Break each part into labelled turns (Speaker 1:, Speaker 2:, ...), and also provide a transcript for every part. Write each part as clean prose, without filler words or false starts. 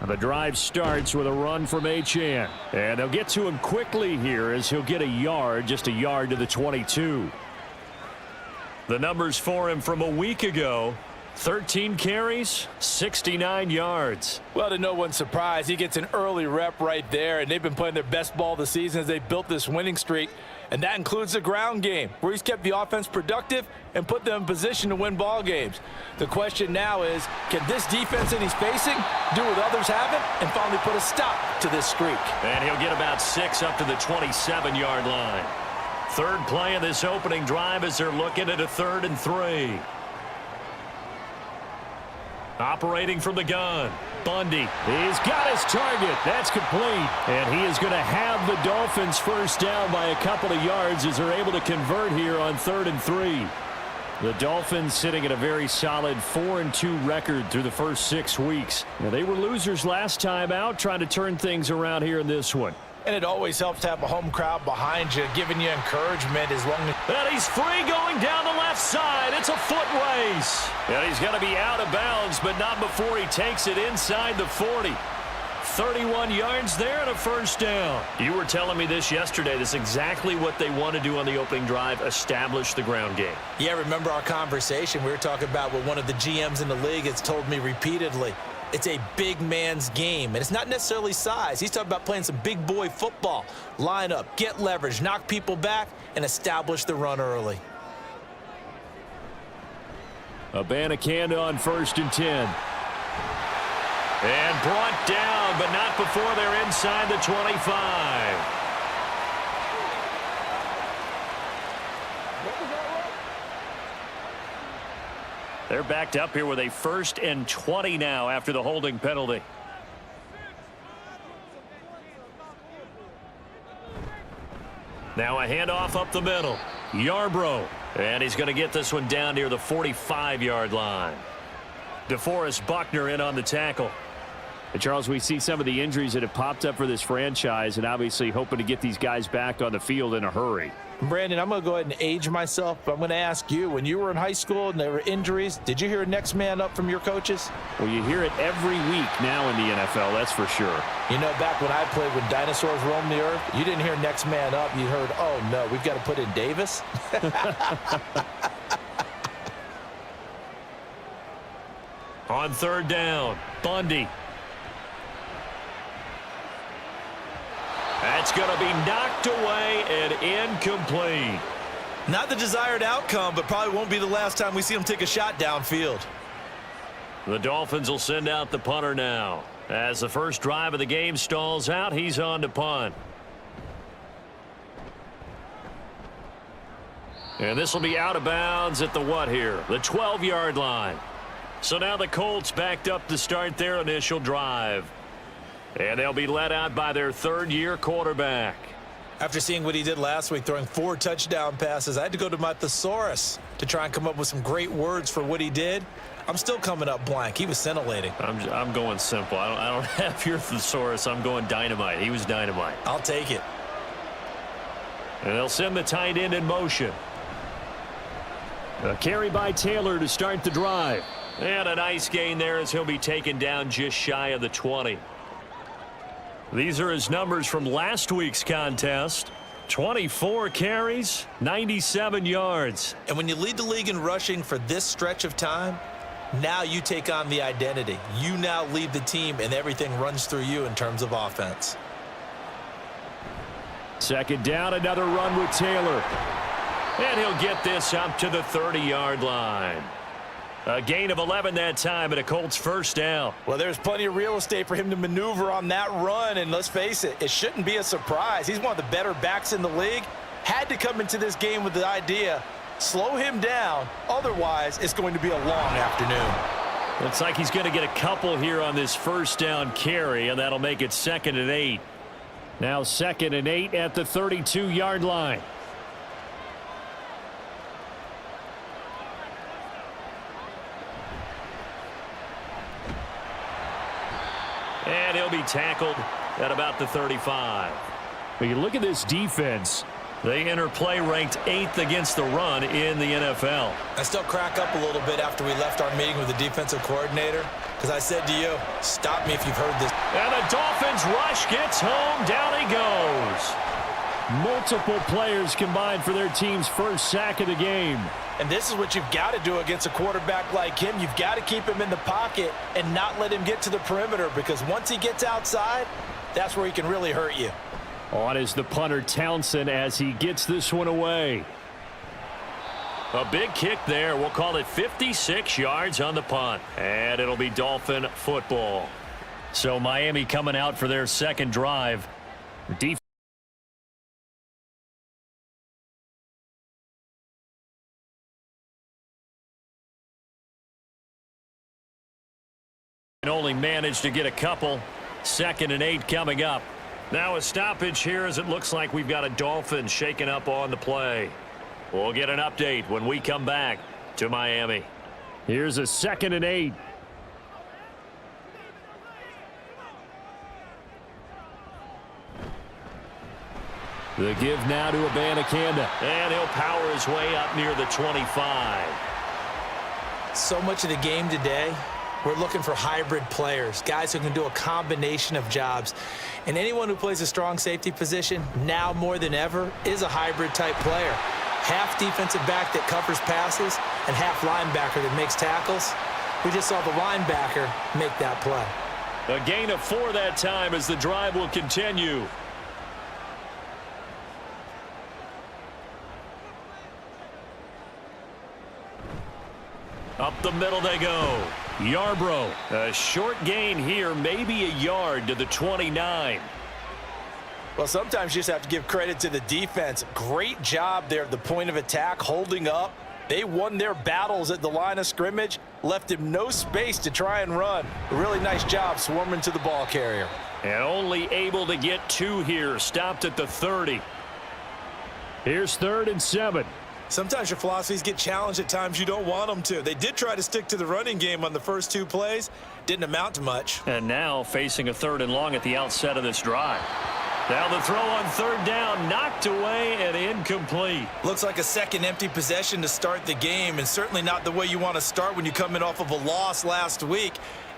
Speaker 1: The drive starts with a run from Achane. And they'll get to him quickly here as he'll get a yard, just a yard to the 22. The numbers for him from a week ago: 13 carries, 69 yards.
Speaker 2: Well, to no one's surprise, he gets an early rep right there, and they've been playing their best ball this season as they built this winning streak. And that includes the ground game, where he's kept the offense productive and put them in position to win ball games. The question now is, can this defense that he's facing do what others haven't and finally put a stop to this streak?
Speaker 1: And he'll get about 6 up to the 27-yard line. Third play of this opening drive as they're looking at a 3rd and 3. Operating from the gun, Bundy. He's got his target. That's complete. And he is going to have the Dolphins first down by a couple of yards as they're able to convert here on 3rd and 3. The Dolphins sitting at a very solid 4-2 record through the first 6 weeks. Now, they were losers last time out, trying to turn things around here in this one.
Speaker 2: And it always helps to have a home crowd behind you, giving you encouragement as long as...
Speaker 1: And he's free going down the left side. It's a foot race. And he's going to be out of bounds, but not before he takes it inside the 40. 31 yards there and a first down. You were telling me this yesterday. This is exactly what they want to do on the opening drive, establish the ground game.
Speaker 2: Yeah, remember our conversation? We were talking about what one of the GMs in the league has told me repeatedly. It's a big man's game, and it's not necessarily size. He's talking about playing some big boy football. Line up, get leverage, knock people back, and establish the run early.
Speaker 1: Abanikanda on 1st and 10. And brought down, but not before they're inside the 25. They're backed up here with a 1st and 20 now after the holding penalty. Now a handoff up the middle. Yarbrough. And he's going to get this one down near the 45-yard line. DeForest Buckner in on the tackle. And Charles, we see some of the injuries that have popped up for this franchise, and obviously hoping to get these guys back on the field in a hurry.
Speaker 2: Brandon, I'm going to go ahead and age myself, but I'm going to ask you, when you were in high school and there were injuries, did you hear next man up from your coaches?
Speaker 1: Well, you hear it every week now in the NFL, that's for sure.
Speaker 2: You know, back when I played when dinosaurs roamed the earth, you didn't hear next man up. You heard, oh, no, we've got to put in Davis.
Speaker 1: On 3rd down, Bundy. That's going to be knocked away and incomplete.
Speaker 2: Not the desired outcome, but probably won't be the last time we see him take a shot downfield.
Speaker 1: The Dolphins will send out the punter now. As the first drive of the game stalls out, he's on to punt. And this will be out of bounds at the what here? The 12-yard line. So now the Colts backed up to start their initial drive. And they'll be led out by their 3rd-year quarterback.
Speaker 2: After seeing what he did last week, throwing 4 touchdown passes, I had to go to my thesaurus to try and come up with some great words for what he did. I'm still coming up blank. He was scintillating.
Speaker 1: I'm going simple. I don't have your thesaurus. I'm going dynamite. He was dynamite.
Speaker 2: I'll take it.
Speaker 1: And they'll send the tight end in motion. A carry by Taylor to start the drive. And a nice gain there as he'll be taken down just shy of the 20. These are his numbers from last week's contest. 24 carries, 97 yards.
Speaker 2: And when you lead the league in rushing for this stretch of time, now you take on the identity. You now lead the team, and everything runs through you in terms of offense.
Speaker 1: 2nd down, another run with Taylor. And he'll get this up to the 30-yard line. A gain of 11 that time, and a Colts first down.
Speaker 2: Well, there's plenty of real estate for him to maneuver on that run, and let's face it, it shouldn't be a surprise. He's one of the better backs in the league. Had to come into this game with the idea, slow him down, otherwise it's going to be a long afternoon.
Speaker 1: Looks like he's going to get a couple here on this first down carry, and that'll make it 2nd and 8. Now 2nd and 8 at the 32-yard line. And he'll be tackled at about the 35. When you look at this defense, they enter play ranked 8th against the run in the NFL.
Speaker 2: I still crack up a little bit after we left our meeting with the defensive coordinator, Because I said to you, stop me if you've heard this.
Speaker 1: And the Dolphins rush gets home. Down he goes. Multiple players combined for their team's first sack of the game.
Speaker 2: And this is what you've got to do against a quarterback like him. You've got to keep him in the pocket and not let him get to the perimeter, because once he gets outside, that's where he can really hurt you.
Speaker 1: On is the punter Townsend as he gets this one away. A big kick there. We'll call it 56 yards on the punt. And it'll be Dolphin football. So Miami coming out for their second drive. Defense only managed to get a couple. 2nd and 8 coming up. Now a stoppage here as it looks like we've got a Dolphin shaken up on the play. We'll get an update when we come back to Miami. Here's a 2nd and 8. The give now to Abanikanda. And he'll power his way up near the 25.
Speaker 2: So much of the game today, we're looking for hybrid players, guys who can do a combination of jobs. And anyone who plays a strong safety position, now more than ever, is a hybrid type player. Half defensive back that covers passes and half linebacker that makes tackles. We just saw the linebacker make that play.
Speaker 1: A gain of 4 that time as the drive will continue. Up the middle they go. Yarbrough, a short gain here, maybe a yard to the 29.
Speaker 2: Well, sometimes you just have to give credit to the defense. Great job there at the point of attack, holding up. They won their battles at the line of scrimmage, left him no space to try and run. A really nice job swarming to the ball carrier.
Speaker 1: And only able to get 2 here, stopped at the 30. Here's 3rd and 7.
Speaker 2: Sometimes your philosophies get challenged at times you don't want them to. They did try to stick to the running game on the first 2 plays. Didn't amount to much.
Speaker 1: And now facing a 3rd and long at the outset of this drive. Now the throw on 3rd down, knocked away and incomplete.
Speaker 2: Looks like a second empty possession to start the game, and certainly not the way you want to start when you're coming off of a loss last week.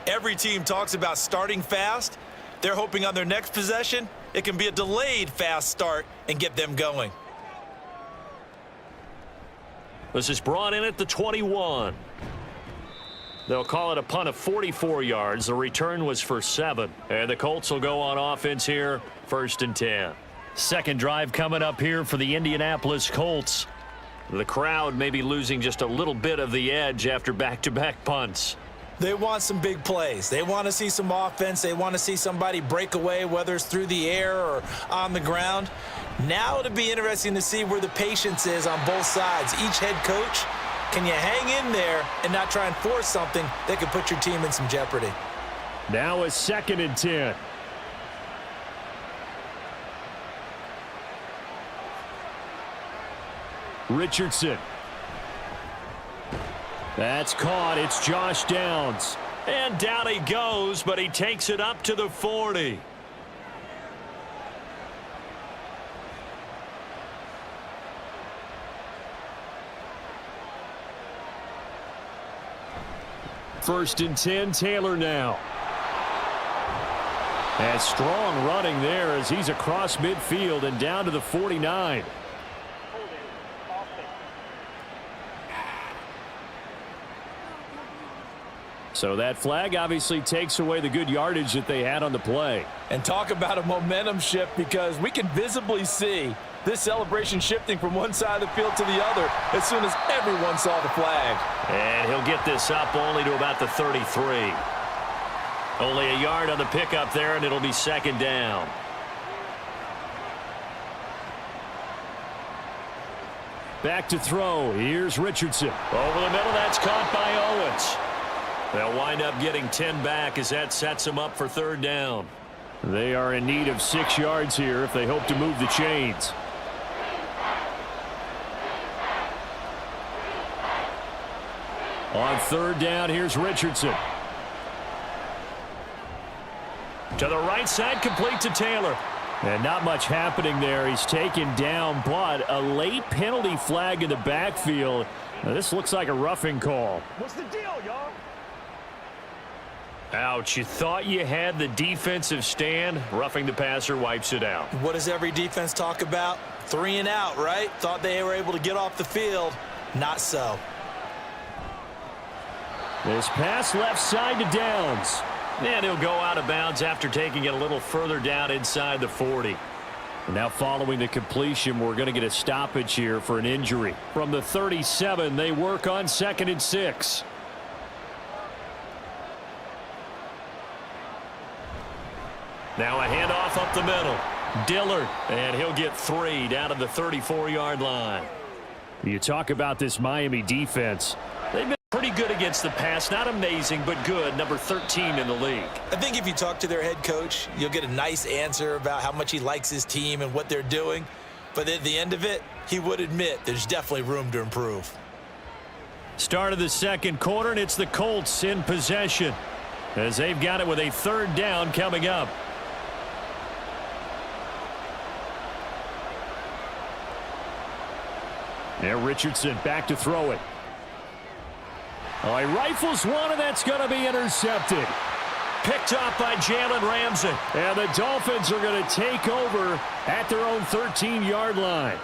Speaker 2: Every team talks about starting fast. They're hoping on their next possession, it can be a delayed fast start and get them going.
Speaker 1: This is brought in at the 21. They'll call it a punt of 44 yards. The return was for 7. And the Colts will go on offense here, 1st and 10. Second drive coming up here for the Indianapolis Colts. The crowd may be losing just a little bit of the edge after back-to-back punts.
Speaker 2: They want some big plays. They want to see some offense. They want to see somebody break away, whether it's through the air or on the ground. Now it'll be interesting to see where the patience is on both sides. Each head coach, can you hang in there and not try and force something that could put your team in some jeopardy?
Speaker 1: Now a 2nd and 10. Richardson. That's caught. It's Josh Downs. And down he goes, but he takes it up to the 40. First and 10, Taylor now. And strong running there as he's across midfield and down to the 49. So that flag obviously takes away the good yardage that they had on the play.
Speaker 2: And talk about a momentum shift, because we can visibly see this celebration shifting from one side of the field to the other as soon as everyone saw the flag.
Speaker 1: And he'll get this up only to about the 33. Only a yard on the pickup there, and it'll be 2nd down. Back to throw. Here's Richardson. Over the middle, that's caught by Owens. They'll wind up getting 10 back as that sets them up for 3rd down. They are in need of 6 yards here if they hope to move the chains. On 3rd down, here's Richardson. To the right side, complete to Taylor. And not much happening there. He's taken down, but a late penalty flag in the backfield. Now, this looks like a roughing call.
Speaker 3: What's the deal, y'all?
Speaker 1: Ouch, you thought you had the defensive stand. Roughing the passer wipes it out.
Speaker 2: What does every defense talk about? 3 and out, right? Thought they were able to get off the field. Not so.
Speaker 1: This pass left side to Downs. And he'll go out of bounds after taking it a little further down inside the 40. Now following the completion, we're going to get a stoppage here for an injury. From the 37, they work on 2nd and 6. Now a handoff up the middle. Dillard, and he'll get 3 down to the 34-yard line. You talk about this Miami defense. They've been pretty good against the pass. Not amazing, but good. Number 13 in the league.
Speaker 2: I think if you talk to their head coach, you'll get a nice answer about how much he likes his team and what they're doing. But at the end of it, he would admit there's definitely room to improve.
Speaker 1: Start of the second quarter, and it's the Colts in possession as they've got it with a 3rd down coming up. There, Richardson back to throw it. Oh, he rifles one, and that's going to be intercepted. Picked off by Jalen Ramsey. And the Dolphins are going to take over at their own 13-yard line.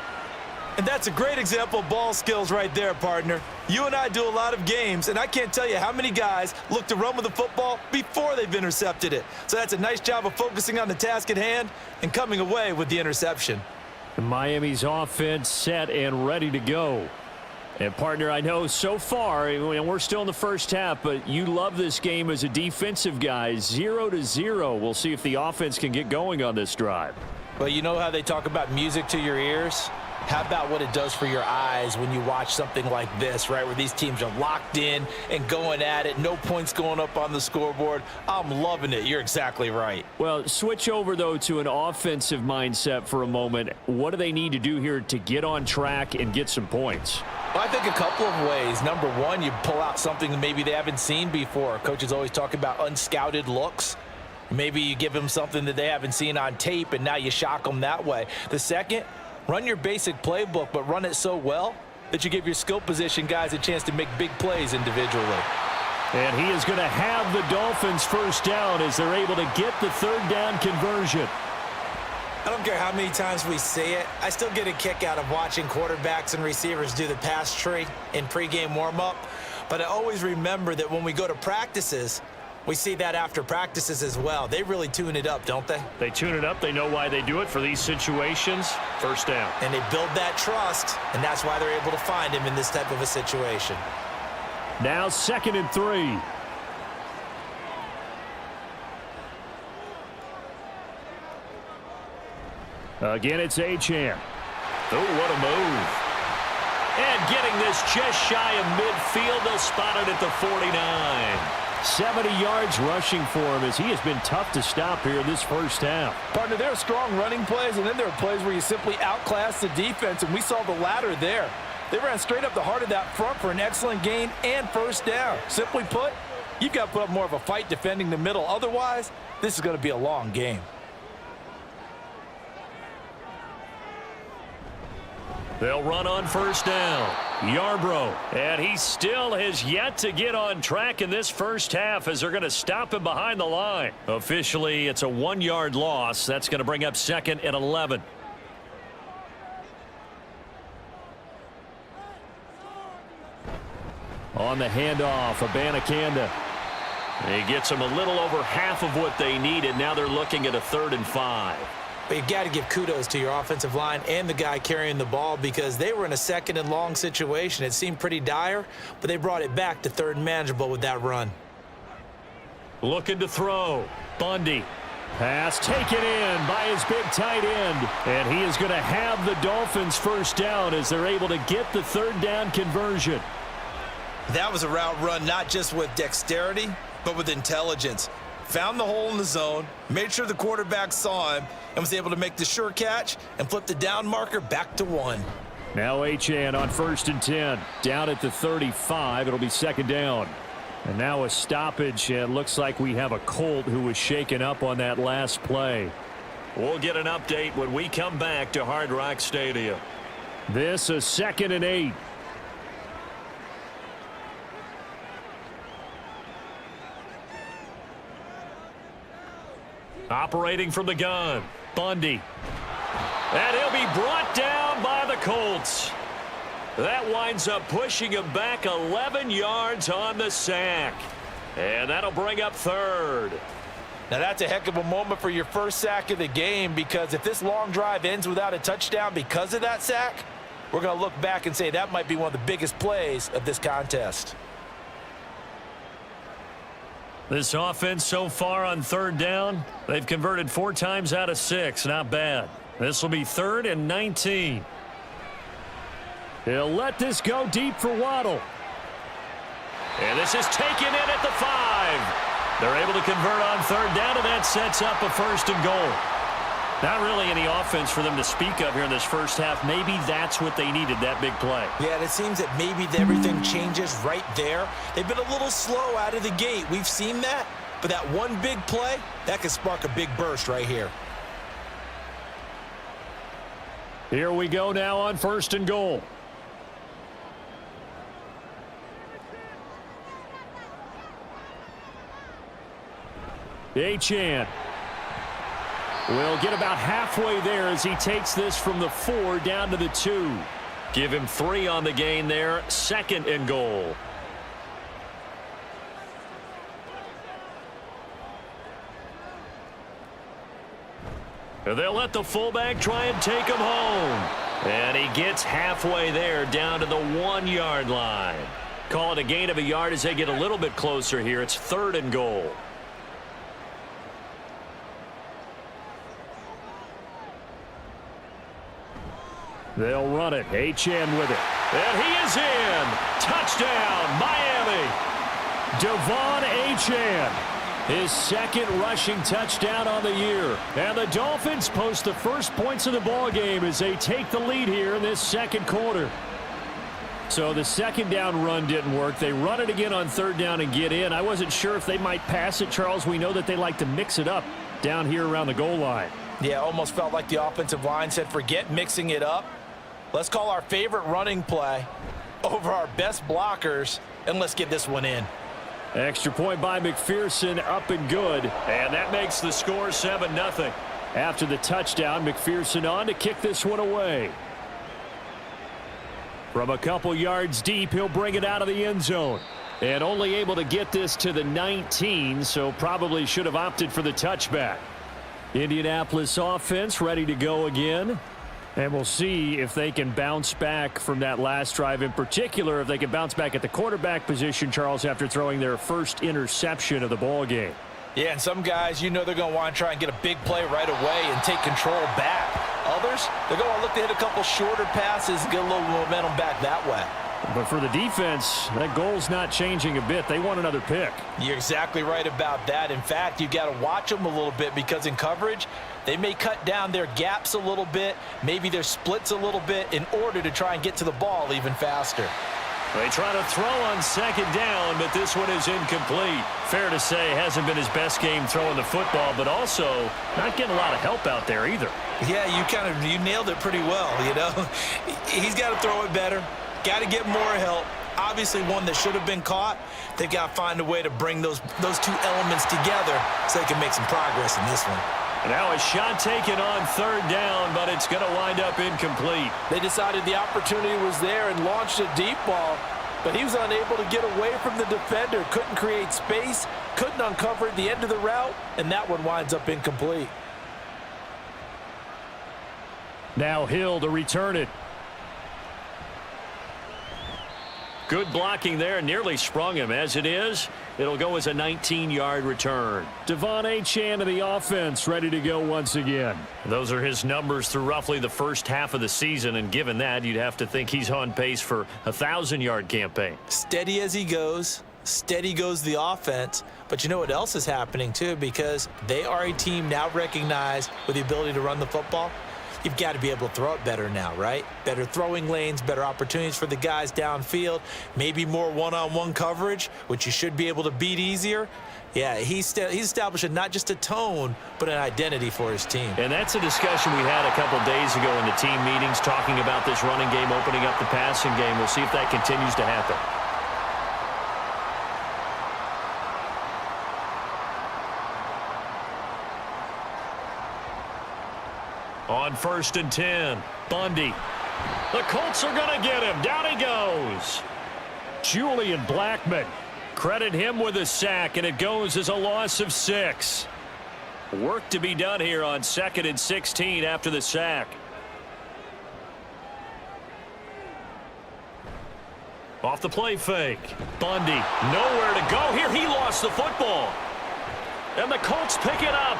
Speaker 2: And that's a great example of ball skills right there, partner. You and I do a lot of games, and I can't tell you how many guys look to run with the football before they've intercepted it. So that's a nice job of focusing on the task at hand and coming away with the interception.
Speaker 1: Miami's offense set and ready to go. And, partner, I know so far, and we're still in the first half, but you love this game as a defensive guy. 0-0. We'll see if the offense can get going on this drive.
Speaker 2: Well, you know how they talk about music to your ears? How about what it does for your eyes when you watch something like this, right, where these teams are locked in and going at it, no points going up on the scoreboard? I'm loving it. You're exactly right.
Speaker 1: Well, switch over, though, to an offensive mindset for a moment. What do they need to do here to get on track and get some points?
Speaker 2: Well, I think a couple of ways. Number one, you pull out something that maybe they haven't seen before. Coaches always talk about unscouted looks. Maybe you give them something that they haven't seen on tape, and now you shock them that way. The second, run your basic playbook, but run it so well that you give your skill position guys a chance to make big plays individually.
Speaker 1: And he is going to have the Dolphins 1st down as they're able to get the 3rd down conversion.
Speaker 2: I don't care how many times we see it. I still get a kick out of watching quarterbacks and receivers do the pass tree in pregame warm-up. But I always remember that when we go to practices, we see that after practices as well. They really tune it up, don't they?
Speaker 1: They tune it up. They know why they do it for these situations. 1st down.
Speaker 2: And they build that trust, and that's why they're able to find him in this type of a situation.
Speaker 1: Now 2nd and 3. Again, it's Achane. Oh, what a move. And getting this just shy of midfield. They'll spot it at the 49. 70 yards rushing for him as he has been tough to stop here in this 1st half.
Speaker 2: Partner, there are strong running plays, and then there are plays where you simply outclass the defense, and we saw the latter there. They ran straight up the heart of that front for an excellent gain and 1st down. Simply put, you've got to put up more of a fight defending the middle. Otherwise, this is going to be a long game.
Speaker 1: They'll run on 1st down. Yarbrough, and he still has yet to get on track in this 1st half as they're going to stop him behind the line. Officially, it's a 1-yard loss. That's going to bring up 2nd and 11. On the handoff, Abanikanda. He gets them a little over half of what they needed. Now they're looking at a 3rd and 5.
Speaker 2: But you've got to give kudos to your offensive line and the guy carrying the ball because they were in a 2nd and long situation. It seemed pretty dire, but they brought it back to 3rd and manageable with that run.
Speaker 1: Looking to throw. Bundy. Pass taken in by his big tight end. And he is going to have the Dolphins 1st down as they're able to get the 3rd down conversion.
Speaker 2: That was a route run not just with dexterity, but with intelligence. Found the hole in the zone, made sure the quarterback saw him, and was able to make the sure catch and flip the down marker back to 1.
Speaker 1: Now Achane on 1st and 10. Down at the 35. It'll be 2nd down. And now a stoppage. It looks like we have a Colt who was shaken up on that last play. We'll get an update when we come back to Hard Rock Stadium. This is 2nd and 8. Operating from the gun, Bundy. And he'll be brought down by the Colts. That winds up pushing him back 11 yards on the sack. And that'll bring up third.
Speaker 2: Now that's a heck of a moment for your first sack of the game, because if this long drive ends without a touchdown because of that sack, we're going to look back and say that might be one of the biggest plays of this contest.
Speaker 1: This offense so far on third down, they've converted 4 times out of 6. Not bad. This will be 3rd and 19. He'll let this go deep for Waddle. And this is taken in at the 5. They're able to convert on third down, and that sets up a 1st and goal. Not really any offense for them to speak of here in this first half. Maybe that's what they needed, that big play.
Speaker 2: Yeah, and it seems that maybe everything changes right there. They've been a little slow out of the gate. We've seen that. But that one big play, that could spark a big burst right here.
Speaker 1: Here we go now on 1st and goal. Achane will get about halfway there as he takes this from the 4 down to the 2. Give him 3 on the gain there. 2nd and goal. And they'll let the fullback try and take him home. And he gets halfway there down to the 1-yard line. Call it a gain of a yard as they get a little bit closer here. It's 3rd and goal. They'll run it. Achane with it. And he is in. Touchdown, Miami. Devon Achane. His 2nd rushing touchdown on the year. And the Dolphins post the first points of the ball game as they take the lead here in this 2nd quarter. So the 2nd down run didn't work. They run it again on 3rd down and get in. I wasn't sure if they might pass it, Charles. We know that they like to mix it up down here around the goal line.
Speaker 2: Yeah, almost felt like the offensive line said, forget mixing it up. Let's call our favorite running play over our best blockers, and let's get this one in.
Speaker 1: Extra point by McPherson, up and good. And that makes the score 7-0. After the touchdown, McPherson on to kick this one away. From a couple yards deep, he'll bring it out of the end zone. And only able to get this to the 19, so probably should have opted for the touchback. Indianapolis offense ready to go again. And we'll see if they can bounce back from that last drive, in particular if they can bounce back at the quarterback position, Charles, after throwing their first interception of the ball game.
Speaker 2: Yeah, and some guys, you know they're going to want to try and get a big play right away and take control back. Others, they're going to look to hit a couple shorter passes and get a little momentum back that way.
Speaker 1: But for the defense, that goal's not changing a bit. They want another pick.
Speaker 2: You're exactly right about that. In fact, you got to watch them a little bit, because in coverage, they may cut down their gaps a little bit, maybe their splits a little bit, in order to try and get to the ball even faster.
Speaker 1: They try to throw on 2nd down, but this one is incomplete. Fair to say, hasn't been his best game throwing the football, but also not getting a lot of help out there either.
Speaker 2: Yeah, you nailed it pretty well, you know. He's got to throw it better. Got to get more help. Obviously one that should have been caught. They've got to find a way to bring those 2 elements together so they can make some progress in this one.
Speaker 1: Now a shot taken on 3rd down, but it's going to wind up incomplete.
Speaker 2: They decided the opportunity was there and launched a deep ball, but he was unable to get away from the defender. Couldn't create space, couldn't uncover the end of the route, and that one winds up incomplete.
Speaker 1: Now Hill to return it. Good blocking there, nearly sprung him. As it is, it'll go as a 19-yard return. Devon Achane of the offense ready to go once again. Those are his numbers through roughly the first half of the season, and given that, you'd have to think he's on pace for a 1,000-yard campaign.
Speaker 2: Steady as he goes. Steady goes the offense. But you know what else is happening, too, because they are a team now recognized with the ability to run the football. You've got to be able to throw it better now, right? Better throwing lanes, better opportunities for the guys downfield, maybe more one-on-one coverage, which you should be able to beat easier. Yeah, he's establishing not just a tone, but an identity for his team.
Speaker 1: And that's a discussion we had a couple days ago in the team meetings, talking about this running game, opening up the passing game. We'll see if that continues to happen. On 1st and 10, Bundy. The Colts are going to get him. Down he goes. Julian Blackmon. Credit him with a sack, and it goes as a loss of 6. Work to be done here on 2nd and 16 after the sack. Off the play fake. Bundy, nowhere to go here. He lost the football. And the Colts pick it up.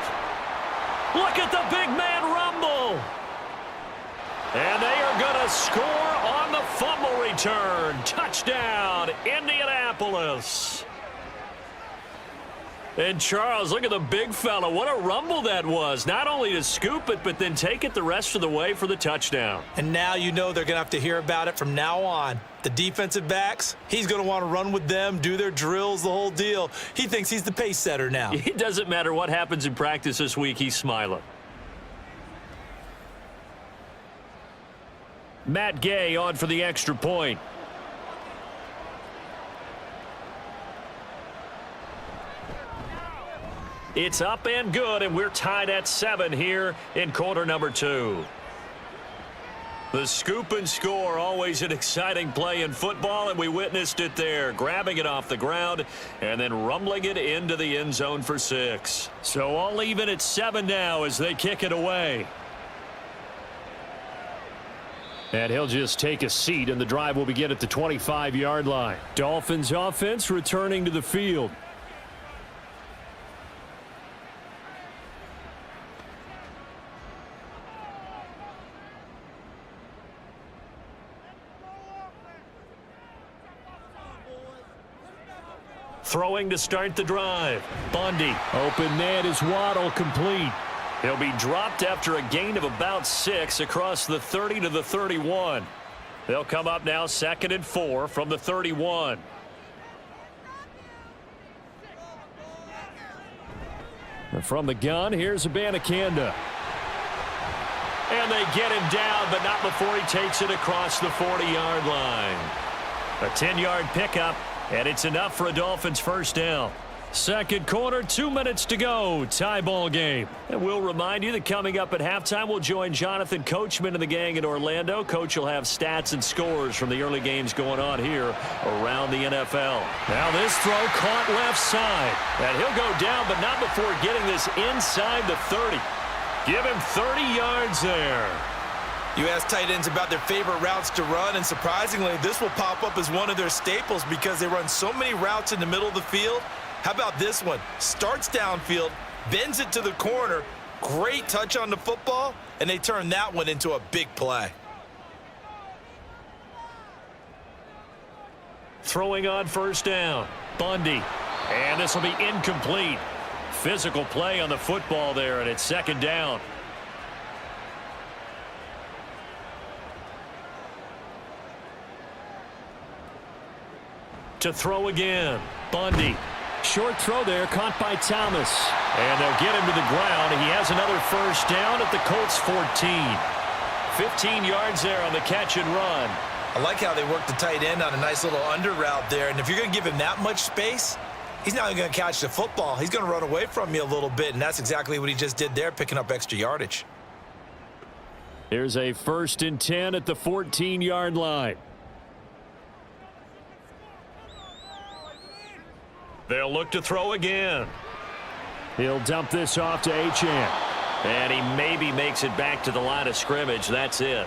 Speaker 1: Look at the big man rumble. And they are going to score on the fumble return. Touchdown, Indianapolis. And Charles, look at the big fella. What a rumble that was. Not only to scoop it, but then take it the rest of the way for the touchdown.
Speaker 2: And now you know they're going to have to hear about it from now on. The defensive backs, he's going to want to run with them, do their drills, the whole deal. He thinks he's the pace setter now.
Speaker 1: It doesn't matter what happens in practice this week. He's smiling. Matt Gay on for the extra point. It's up and good, and we're tied at 7 here in quarter number 2. The scoop and score, always an exciting play in football, and we witnessed it there, grabbing it off the ground and then rumbling it into the end zone for 6. So all even at 7 now as they kick it away. And he'll just take a seat, and the drive will begin at the 25-yard line. Dolphins offense returning to the field. Throwing to start the drive. Bundy. Open man is Waddle, complete. He'll be dropped after a gain of about 6 across the 30 to the 31. They'll come up now 2nd and 4 from the 31. And from the gun, here's Abanikanda. And they get him down, but not before he takes it across the 40-yard line. A 10-yard pickup, and it's enough for a Dolphins first down. Second quarter, 2 minutes to go. Tie ball game. And we'll remind you that coming up at halftime, we'll join Jonathan Coachman and the gang in Orlando. Coach will have stats and scores from the early games going on here around the NFL. Now this throw caught left side. And he'll go down, but not before getting this inside the 30. Give him 30 yards there.
Speaker 2: You ask tight ends about their favorite routes to run, and surprisingly, this will pop up as one of their staples because they run so many routes in the middle of the field. How about this one? Starts downfield, bends it to the corner, great touch on the football, and they turn that one into a big play.
Speaker 1: Throwing on first down, Bundy. And this will be incomplete. Physical play on the football there, and it's 2nd down. To throw again, Bundy. Short throw there, caught by Thomas. And they'll get him to the ground. He has another first down at the Colts 14. 15 yards there on the catch and run.
Speaker 2: I like how they work the tight end on a nice little under route there. And if you're going to give him that much space, he's not going to catch the football. He's going to run away from you a little bit, and that's exactly what he just did there, picking up extra yardage.
Speaker 1: Here's a 1st and 10 at the 14-yard line. They'll look to throw again. He'll dump this off to Achane. And he maybe makes it back to the line of scrimmage. That's it.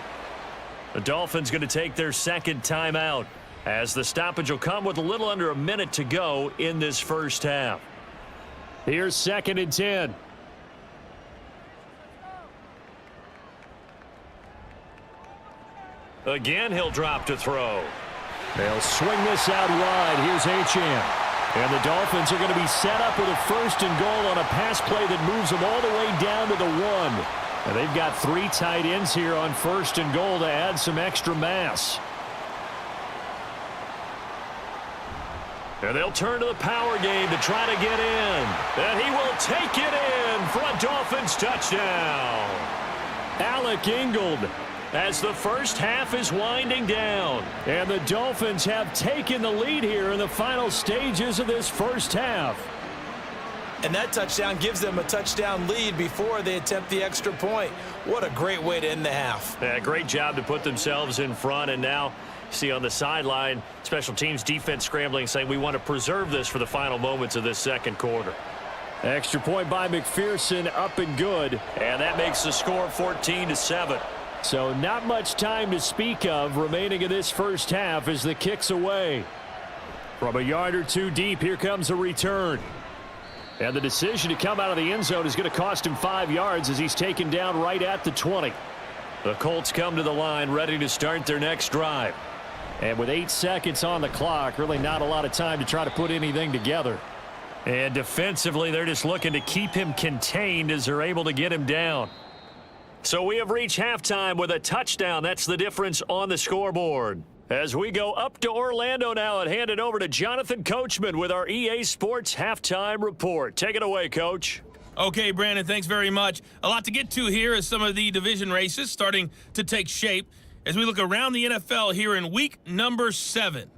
Speaker 1: The Dolphins going to take their 2nd timeout as the stoppage will come with a little under a minute to go in this first half. Here's 2nd and 10. Again, he'll drop to throw. They'll swing this out wide. Here's Achane. And the Dolphins are going to be set up with a 1st and goal on a pass play that moves them all the way down to the 1. And they've got 3 tight ends here on 1st and goal to add some extra mass. And they'll turn to the power game to try to get in. And he will take it in for a Dolphins touchdown. Alec Ingold, as the first half is winding down. And the Dolphins have taken the lead here in the final stages of this first half.
Speaker 2: And that touchdown gives them a touchdown lead before they attempt the extra point. What a great way to end the half.
Speaker 1: Yeah, great job to put themselves in front, and now see on the sideline, special teams defense scrambling, saying we want to preserve this for the final moments of this second quarter. Extra point by McPherson, up and good, and that makes the score 14-7. So not much time to speak of remaining in this first half as the kick's away. From a yard or two deep, here comes a return. And the decision to come out of the end zone is going to cost him 5 yards as he's taken down right at the 20. The Colts come to the line ready to start their next drive. And with 8 seconds on the clock, really not a lot of time to try to put anything together. And defensively, they're just looking to keep him contained as they're able to get him down. So we have reached halftime with a touchdown. That's the difference on the scoreboard. As we go up to Orlando now and hand it over to Jonathan Coachman with our EA Sports Halftime Report. Take it away, Coach.
Speaker 3: Okay, Brandon, thanks very much. A lot to get to here as some of the division races starting to take shape as we look around the NFL here in week number 7.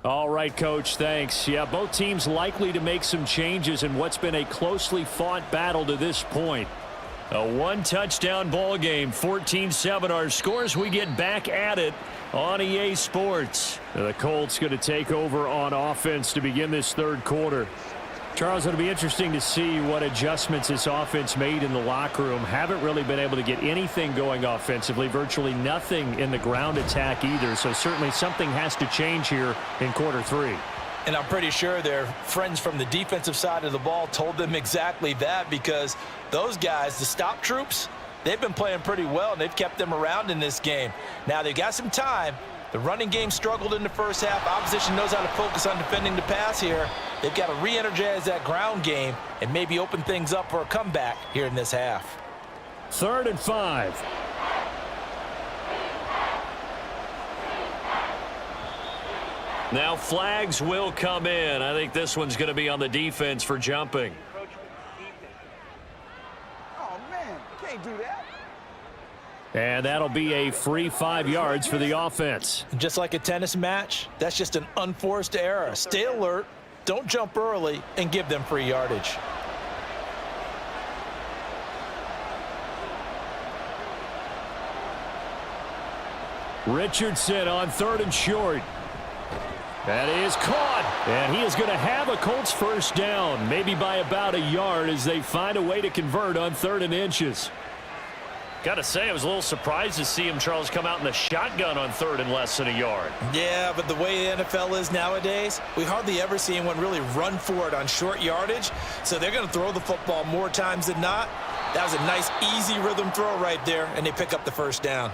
Speaker 1: All right, Coach, thanks. Yeah, both teams likely to make some changes in what's been a closely fought battle to this point. A one-touchdown ball game, 14-7 our scores. We get back at it on EA Sports. The Colts going to take over on offense to begin this third quarter. Charles, it'll be interesting to see what adjustments this offense made in the locker room. Haven't really been able to get anything going offensively, virtually nothing in the ground attack either. So certainly something has to change here in quarter 3.
Speaker 2: And I'm pretty sure their friends from the defensive side of the ball told them exactly that, because those guys, the stop troops, they've been playing pretty well, and they've kept them around in this game. Now they've got some time. The running game struggled in the first half. Opposition knows how to focus on defending the pass here. They've got to re-energize that ground game and maybe open things up for a comeback here in this half.
Speaker 1: 3rd and 5. Now flags will come in. I think this one's going to be on the defense for jumping.
Speaker 4: Oh, man, can't do that.
Speaker 1: And that'll be a free 5 yards for the offense.
Speaker 2: Just like a tennis match, that's just an unforced error. Stay alert, don't jump early, and give them free yardage.
Speaker 1: Richardson on 3rd and short. That is caught, and he is going to have a Colts first down, maybe by about a yard as they find a way to convert on 3rd and inches. Got to say, I was a little surprised to see him, Charles, come out in the shotgun on 3rd and less than a yard.
Speaker 2: Yeah, but the way the NFL is nowadays, we hardly ever see anyone really run for it on short yardage, so they're going to throw the football more times than not. That was a nice, easy rhythm throw right there, and they pick up the first down.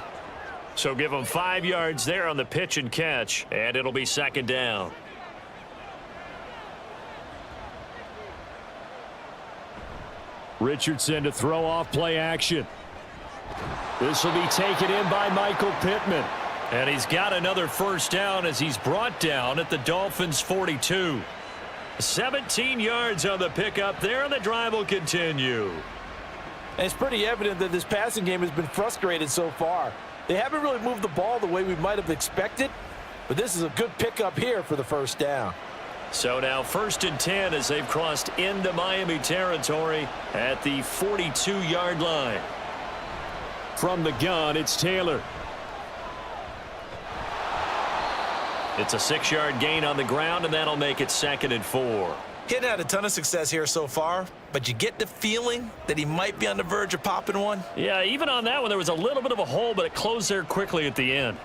Speaker 1: So give them 5 yards there on the pitch and catch, and it'll be 2nd down. Richardson to throw off play action. This will be taken in by Michael Pittman. And he's got another first down as he's brought down at the Dolphins' 42. 17 yards on the pickup there, and the drive will continue.
Speaker 2: And it's pretty evident that this passing game has been frustrated so far. They haven't really moved the ball the way we might have expected, but this is a good pickup here for the first down.
Speaker 1: So now 1st and 10 as they've crossed into Miami territory at the 42-yard line. From the gun, it's Taylor. It's a 6-yard gain on the ground, and that'll make it 2nd and 4.
Speaker 2: He hadn't had a ton of success here so far, but you get the feeling that he might be on the verge of popping one.
Speaker 1: Yeah, even on that one, there was a little bit of a hole, but it closed there quickly at the end.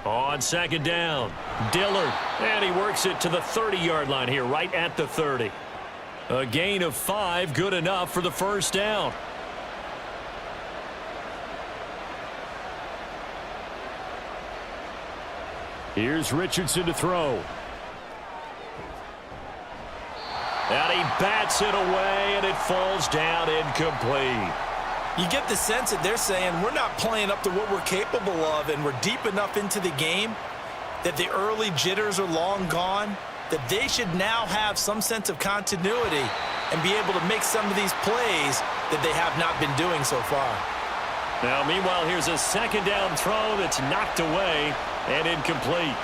Speaker 1: On 2nd down, Dillard, and he works it to the 30-yard line here, right at the 30. A gain of 5, good enough for the first down. Here's Richardson to throw. And he bats it away, and it falls down incomplete.
Speaker 2: You get the sense that they're saying we're not playing up to what we're capable of, and we're deep enough into the game that the early jitters are long gone, that they should now have some sense of continuity and be able to make some of these plays that they have not been doing so far.
Speaker 1: Now, meanwhile, here's a second down throw that's knocked away and incomplete.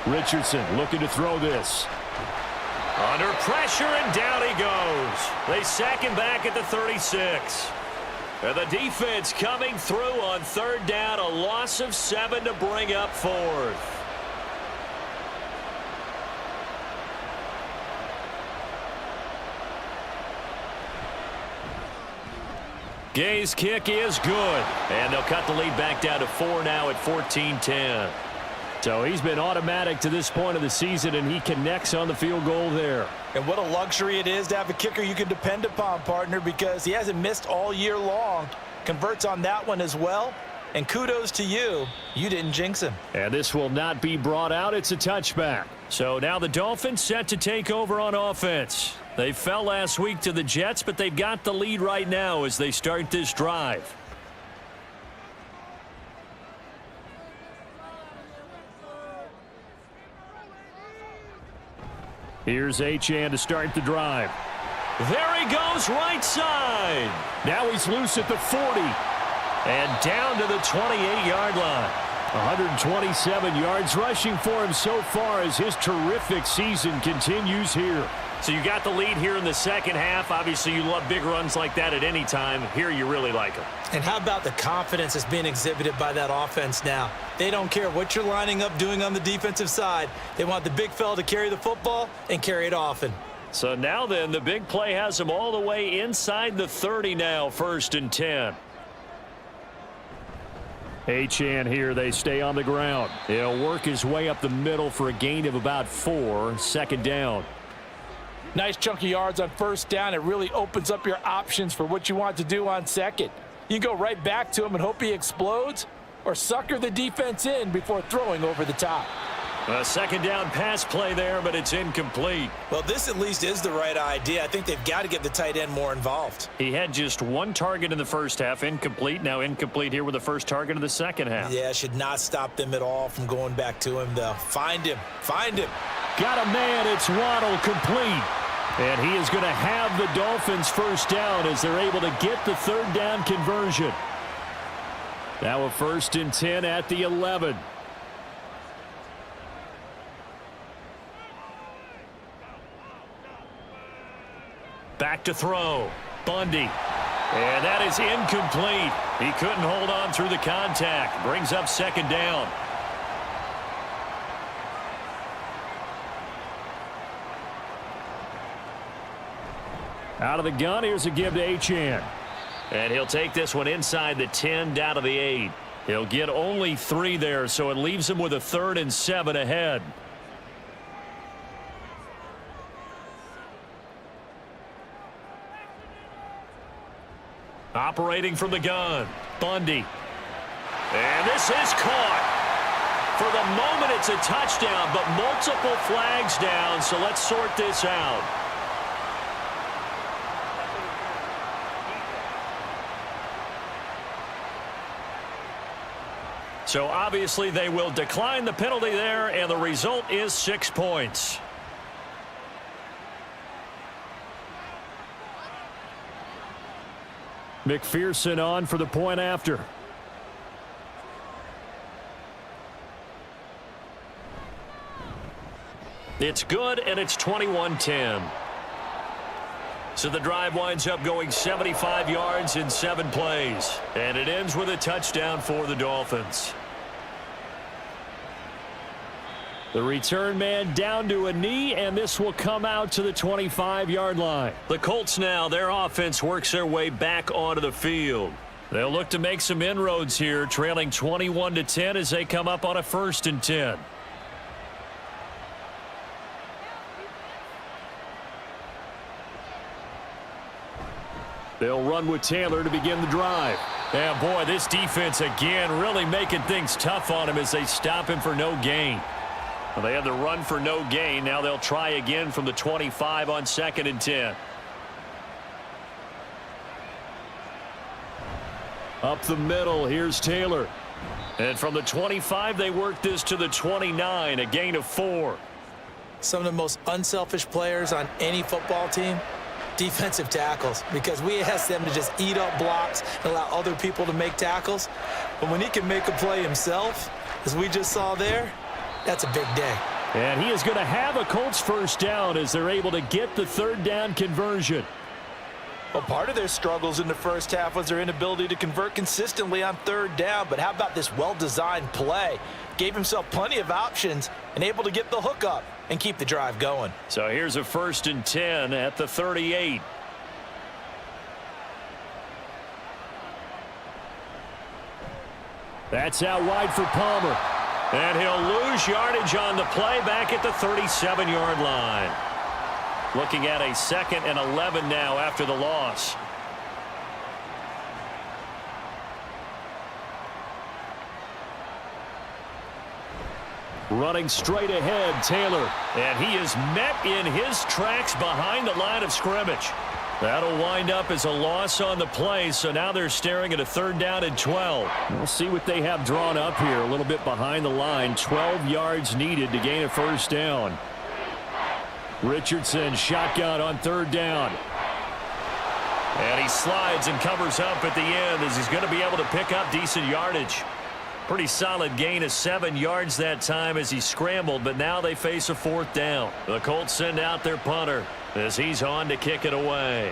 Speaker 1: Richardson looking to throw this. Under pressure, and down he goes. They sack him back at the 36. And the defense coming through on third down, a loss of 7 to bring up fourth. Gay's kick is good, and they'll cut the lead back down to 4 now at 14-10. So he's been automatic to this point of the season, and he connects on the field goal there.
Speaker 2: And what a luxury it is to have a kicker you can depend upon, partner, because he hasn't missed all year long. Converts on that one as well. And kudos to you. You didn't jinx him.
Speaker 1: And this will not be brought out. It's a touchback. So now the Dolphins set to take over on offense. They fell last week to the Jets, but they've got the lead right now as they start this drive. Here's Achane to start the drive. There he goes, right side. Now he's loose at the 40. And down to the 28-yard line. 127 yards rushing for him so far as his terrific season continues here. So you got the lead here in the second half. Obviously, you love big runs like that at any time. Here you really like them.
Speaker 2: And how about the confidence that's being exhibited by that offense now? They don't care what you're lining up doing on the defensive side. They want the big fella to carry the football and carry it often.
Speaker 1: So now then, the big play has him all the way inside the 30 now, 1st and 10. Achane here, they stay on the ground. He'll work his way up the middle for a gain of about 4, 2nd down.
Speaker 2: Nice chunk of yards on 1st down. It really opens up your options for what you want to do on 2nd. You go right back to him and hope he explodes, or sucker the defense in before throwing over the top.
Speaker 1: A 2nd down pass play there, but it's incomplete.
Speaker 2: Well, this at least is the right idea. I think they've got to get the tight end more involved.
Speaker 1: He had just 1 target in the first half, incomplete. Now incomplete here with the first target of the second half.
Speaker 2: Yeah, should not stop them at all from going back to him, though. Find him. Find him.
Speaker 1: Got a man. It's Waddle, complete. And he is going to have the Dolphins first down as they're able to get the 3rd down conversion. Now a 1st and 10 at the 11. Back to throw. Bundy. And that is incomplete. He couldn't hold on through the contact. Brings up 2nd down. Out of the gun, here's a give to Achane. And he'll take this one inside the 10, down to the 8. He'll get only 3 there, so it leaves him with a 3rd and 7 ahead. Operating from the gun, Bundy. And this is caught. For the moment, it's a touchdown, but multiple flags down, so let's sort this out. So obviously they will decline the penalty there, and the result is 6 points. McPherson on for the point after. It's good, and it's 21-10. So the drive winds up going 75 yards in 7 plays. And it ends with a touchdown for the Dolphins. The return man down to a knee, and this will come out to the 25-yard line. The Colts now, their offense works their way back onto the field. They'll look to make some inroads here, trailing 21-10 as they come up on a 1st and 10. They'll run with Taylor to begin the drive. And boy, this defense again really making things tough on him as they stop him for no gain. Well, they have the run for no gain. Now they'll try again from the 25 on 2nd and 10. Up the middle, here's Taylor. And from the 25, they work this to the 29, a gain of 4.
Speaker 2: Some of the most unselfish players on any football team, defensive tackles, because we ask them to just eat up blocks and allow other people to make tackles. But when he can make a play himself, as we just saw there, that's a big day.
Speaker 1: And he is going to have a Colts first down as they're able to get the 3rd down conversion.
Speaker 2: Well, part of their struggles in the first half was their inability to convert consistently on 3rd down. But how about this well-designed play? Gave himself plenty of options and able to get the hook up and keep the drive going.
Speaker 1: So here's a 1st and 10 at the 38. That's out wide for Palmer. And he'll lose yardage on the play back at the 37-yard line. Looking at a 2nd and 11 now after the loss. Running straight ahead, Taylor. And he is met in his tracks behind the line of scrimmage. That'll wind up as a loss on the play, so now they're staring at a 3rd down and 12. We'll see what they have drawn up here, a little bit behind the line. 12 yards needed to gain a 1st down. Richardson shotgun on 3rd down. And he slides and covers up at the end as he's going to be able to pick up decent yardage. Pretty solid gain of 7 yards that time as he scrambled, but now they face a 4th down. The Colts send out their punter as he's on to kick it away.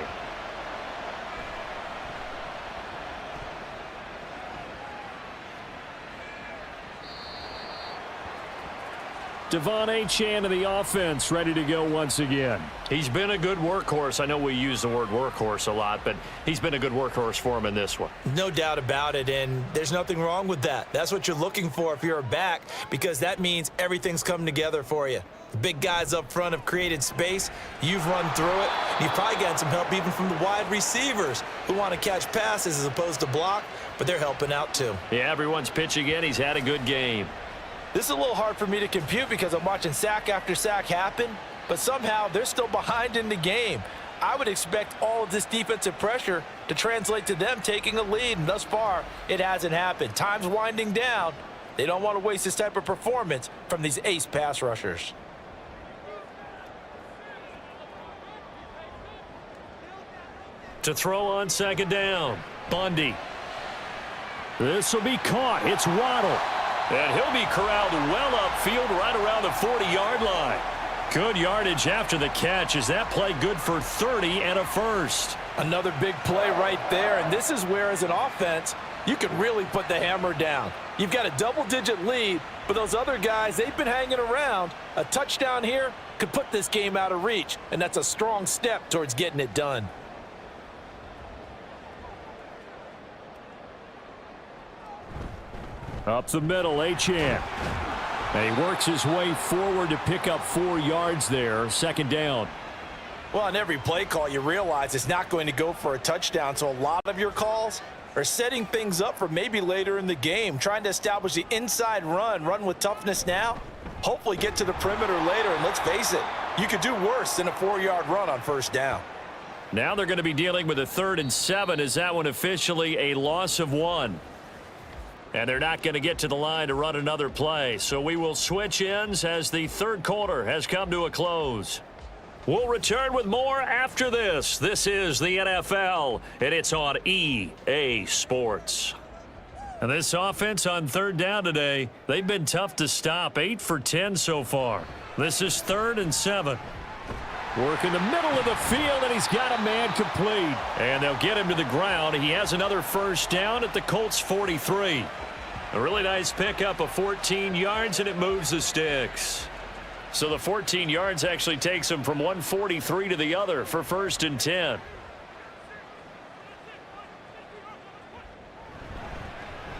Speaker 1: Devon Achane of the offense ready to go once again. He's been a good workhorse. I know we use the word workhorse a lot, but he's been a good workhorse for him in this one.
Speaker 2: No doubt about it, and there's nothing wrong with that. That's what you're looking for if you're a back, because that means everything's come together for you. The big guys up front have created space. You've run through it. You've probably gotten some help even from the wide receivers who want to catch passes as opposed to block, but they're helping out too.
Speaker 1: Yeah, everyone's pitching in. He's had a good game.
Speaker 2: This is a little hard for me to compute because I'm watching sack after sack happen, but somehow they're still behind in the game. I would expect all of this defensive pressure to translate to them taking a lead, and thus far, it hasn't happened. Time's winding down. They don't want to waste this type of performance from these ace pass rushers.
Speaker 1: To throw on 2nd down, Bundy. This will be caught. It's Waddle. And he'll be corralled well upfield right around the 40-yard line. Good yardage after the catch. Is that play good for 30 and a 1st?
Speaker 2: Another big play right there, and this is where, as an offense, you can really put the hammer down. You've got a double-digit lead, but those other guys, they've been hanging around. A touchdown here could put this game out of reach, and that's a strong step towards getting it done.
Speaker 1: Up the middle, Achane. And he works his way forward to pick up 4 yards there. 2nd down.
Speaker 2: Well, on every play call, you realize it's not going to go for a touchdown, so a lot of your calls are setting things up for maybe later in the game, trying to establish the inside run with toughness now, hopefully get to the perimeter later, and let's face it, you could do worse than a 4-yard run on 1st down.
Speaker 1: Now they're going to be dealing with a 3rd and 7. Is that one officially a loss of 1? And they're not going to get to the line to run another play. So we will switch ends as the 3rd quarter has come to a close. We'll return with more after this. This is the NFL, and it's on EA Sports. And this offense on 3rd down today, they've been tough to stop. 8 for 10 so far. This is 3rd and 7. Work in the middle of the field, and he's got a man complete. And they'll get him to the ground. He has another 1st down at the Colts 43. A really nice pickup of 14 yards, and it moves the sticks. So the 14 yards actually takes him from 143 to the other for 1st and 10.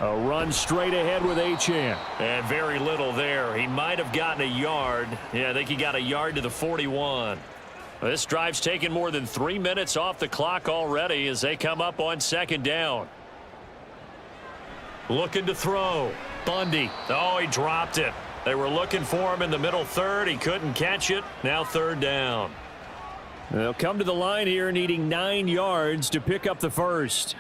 Speaker 1: A run straight ahead with Achane. And very little there. He might have gotten a yard. Yeah, I think he got a yard to the 41. This drive's taken more than 3 minutes off the clock already as they come up on second down. Looking to throw. Bundy. Oh, he dropped it. They were looking for him in the middle third. He couldn't catch it. Now third down. They'll come to the line here needing 9 yards to pick up the first.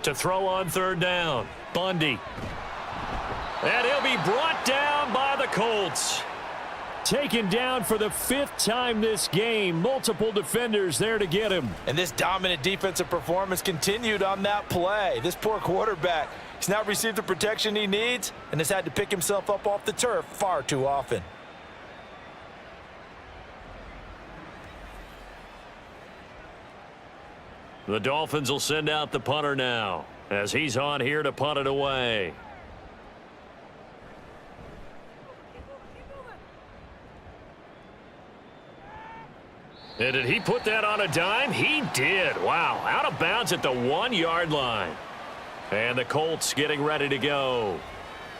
Speaker 1: To throw on third down. Bundy. And he'll be brought down by the Colts. Taken down for the 5th time this game. Multiple defenders there to get him.
Speaker 2: And this dominant defensive performance continued on that play. This poor quarterback, he's not received the protection he needs and has had to pick himself up off the turf far too often.
Speaker 1: The Dolphins will send out the punter now as he's on here to punt it away. And did he put that on a dime? He did. Wow. Out of bounds at the 1-yard line. And the Colts getting ready to go.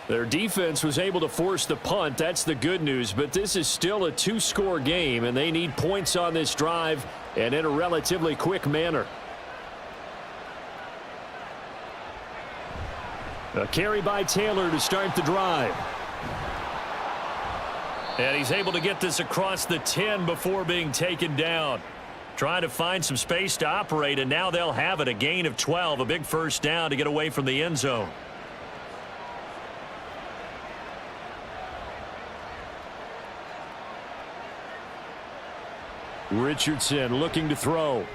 Speaker 1: Their defense was able to force the punt. That's the good news. But this is still a 2-score game, and they need points on this drive and in a relatively quick manner. A carry by Taylor to start the drive. And he's able to get this across the 10 before being taken down. Trying to find some space to operate, and now they'll have it. A gain of 12, a big first down to get away from the end zone. Richardson looking to throw.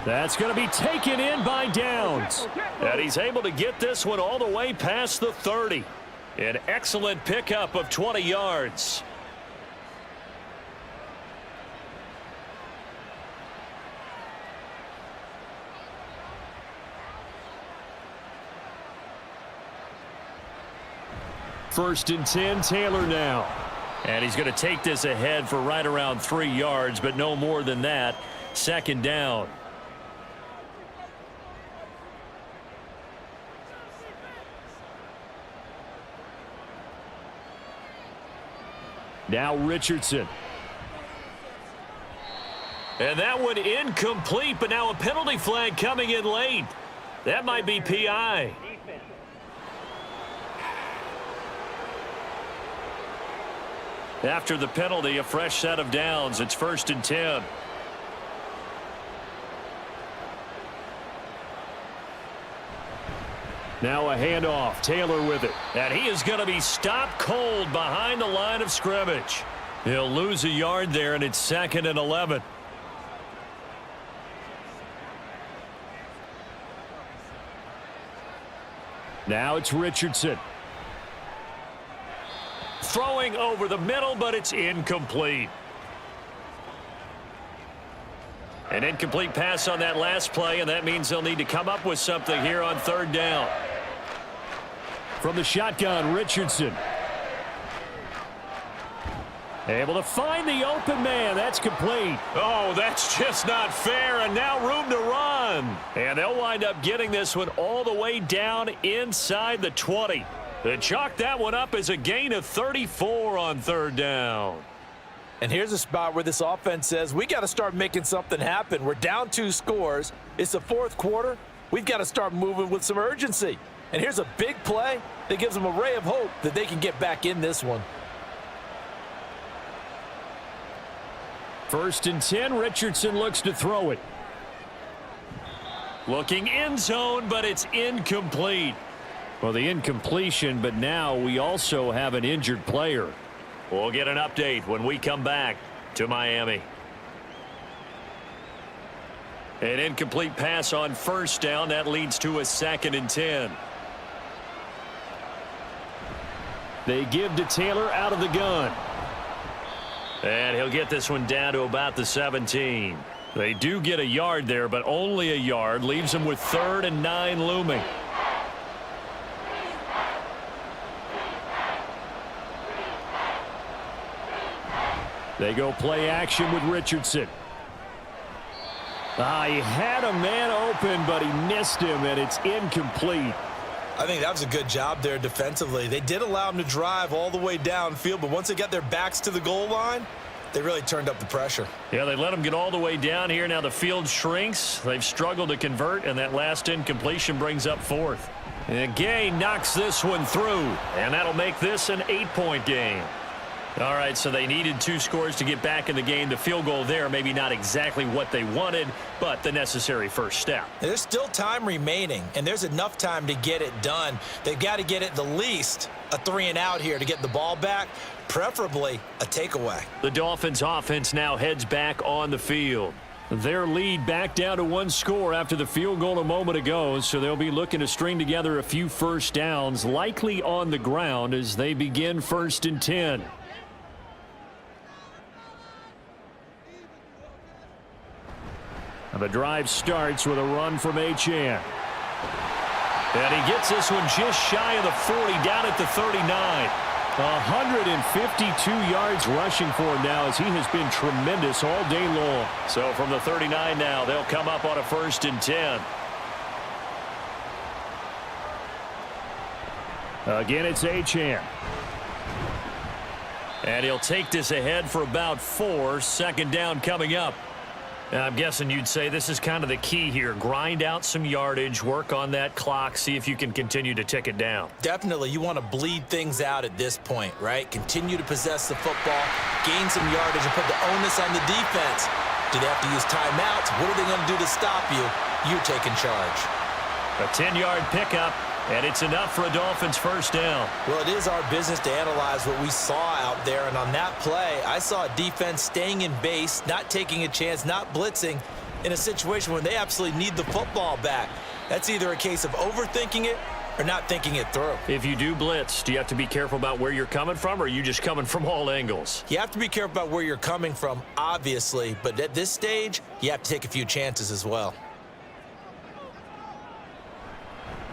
Speaker 1: That's going to be taken in by Downs. And he's able to get this one all the way past the 30. An excellent pickup of 20 yards. First and 10, Taylor now. And he's going to take this ahead for right around 3 yards, but no more than that. Second down. Now Richardson. And that one incomplete, but now a penalty flag coming in late. That might be PI. After the penalty, a fresh set of downs. It's first and 10. Now a handoff. Taylor with it. And he is going to be stopped cold behind the line of scrimmage. He'll lose a yard there, and it's second and 11. Now it's Richardson. Throwing over the middle, but it's incomplete. An incomplete pass on that last play, and that means they'll need to come up with something here on third down. From the shotgun, Richardson. Able to find the open man. That's complete. Oh, that's just not fair, and now room to run. And they'll wind up getting this one all the way down inside the 20. They chalk that one up as a gain of 34 on third down.
Speaker 2: And here's a spot where this offense says, we got to start making something happen. We're down 2 scores. It's the 4th quarter. We've got to start moving with some urgency. And here's a big play that gives them a ray of hope that they can get back in this one.
Speaker 1: First and 10, Richardson looks to throw it. Looking end zone, but it's incomplete. Well, the incompletion, but now we also have an injured player. We'll get an update when we come back to Miami. An incomplete pass on first down. That leads to a second and 10. They give to Taylor out of the gun. And he'll get this one down to about the 17. They do get a yard there, but only a yard. Leaves them with 3rd and 9 looming. They go play action with Richardson. He had a man open, but he missed him, and it's incomplete.
Speaker 2: I think that was a good job there defensively. They did allow them to drive all the way downfield, but once they got their backs to the goal line, they really turned up the pressure.
Speaker 1: Yeah, they let them get all the way down here. Now the field shrinks. They've struggled to convert, and that last incompletion brings up fourth. And Gay knocks this one through, and that'll make this an 8-point game. All right, so they needed 2 scores to get back in the game. The field goal there, maybe not exactly what they wanted, but the necessary first step.
Speaker 2: There's still time remaining, and there's enough time to get it done. They've got to get at the least a 3-and-out here to get the ball back, preferably a takeaway.
Speaker 1: The Dolphins offense now heads back on the field. Their lead back down to 1 score after the field goal a moment ago, so they'll be looking to string together a few first downs, likely on the ground as they begin 1st and 10. The drive starts with a run from Achane. And he gets this one just shy of the 40, down at the 39. 152 yards rushing for him now as he has been tremendous all day long. So from the 39 now, they'll come up on a 1st and 10. Again, it's Achane. And he'll take this ahead for about 4. 2nd down coming up. I'm guessing you'd say this is kind of the key here. Grind out some yardage, work on that clock, see if you can continue to tick it down.
Speaker 2: Definitely, you want to bleed things out at this point, right? Continue to possess the football, gain some yardage, and put the onus on the defense. Do they have to use timeouts? What are they going to do to stop you? You're taking charge.
Speaker 1: A 10-yard pickup, and it's enough for a Dolphins first down.
Speaker 2: Well, it is our business to analyze what we saw out there, and on that play, I saw a defense staying in base, not taking a chance, not blitzing in a situation where they absolutely need the football back. That's either a case of overthinking it or not thinking it through.
Speaker 1: If you do blitz, do you have to be careful about where you're coming from, or are you just coming from all angles?
Speaker 2: You have to be careful about where you're coming from, obviously, but at this stage, you have to take a few chances as well.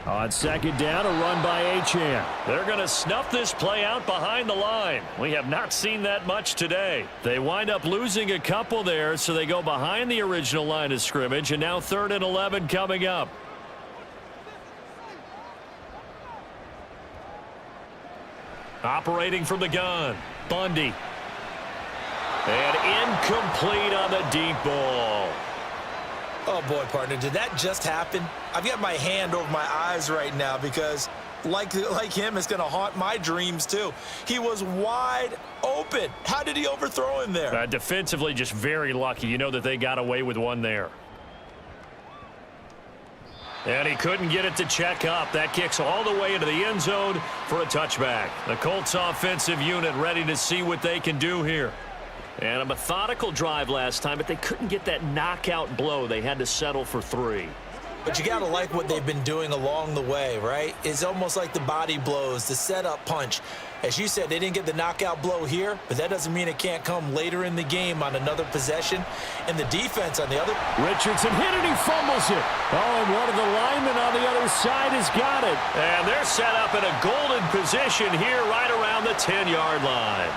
Speaker 1: On 2nd down, a run by Achane. They're going to snuff this play out behind the line. We have not seen that much today. They wind up losing a couple there, so they go behind the original line of scrimmage, and now 3rd and 11 coming up. Operating from the gun, Bundy. And incomplete on the deep ball.
Speaker 2: Oh, boy, partner, did that just happen? I've got my hand over my eyes right now because, like him, it's going to haunt my dreams, too. He was wide open. How did he overthrow him there?
Speaker 1: Defensively, just very lucky. You know that they got away with one there. And he couldn't get it to check up. That kicks all the way into the end zone for a touchback. The Colts offensive unit ready to see what they can do here. And a methodical drive last time, but they couldn't get that knockout blow. They had to settle for 3.
Speaker 2: But you got to like what they've been doing along the way, right? It's almost like the body blows, the setup punch. As you said, they didn't get the knockout blow here, but that doesn't mean it can't come later in the game on another possession. And the defense on the other.
Speaker 1: Richardson hit it, he fumbles it. Oh, and one of the linemen on the other side has got it. And they're set up in a golden position here right around the 10-yard line.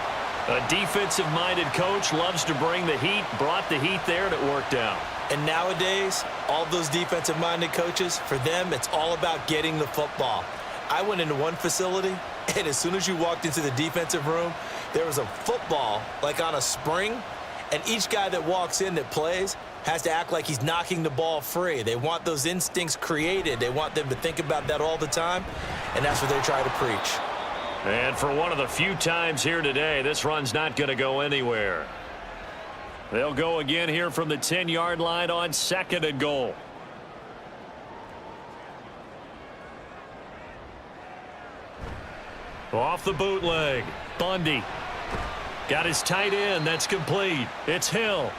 Speaker 1: A defensive-minded coach loves to bring the heat, brought the heat there, and it worked out.
Speaker 2: And nowadays, all those defensive-minded coaches, for them, it's all about getting the football. I went into one facility, and as soon as you walked into the defensive room, there was a football, like on a spring, and each guy that walks in that plays has to act like he's knocking the ball free. They want those instincts created. They want them to think about that all the time, and that's what they try to preach.
Speaker 1: And for one of the few times here today, this run's not going to go anywhere. They'll go again here from the 10-yard line on 2nd and goal. Off the bootleg, Bundy. Got his tight end, that's complete. It's Hill.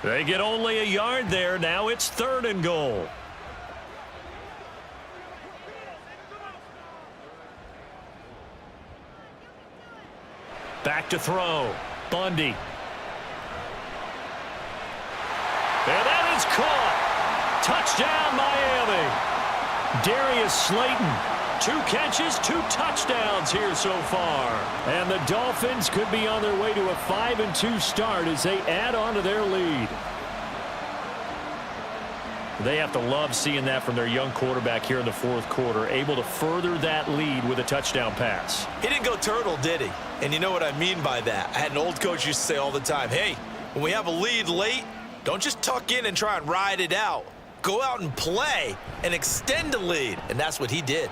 Speaker 1: They get only a yard there. Now it's 3rd and goal. Back to throw. Bundy. And that is caught. Touchdown, Miami. Darius Slayton. 2 catches, 2 touchdowns here so far. And the Dolphins could be on their way to a 5-2 start as they add on to their lead. They have to love seeing that from their young quarterback here in the fourth quarter, able to further that lead with a touchdown pass.
Speaker 2: He didn't go turtle, did he? And you know what I mean by that. I had an old coach used to say all the time, hey, when we have a lead late, don't just tuck in and try and ride it out. Go out and play and extend the lead. And that's what he did.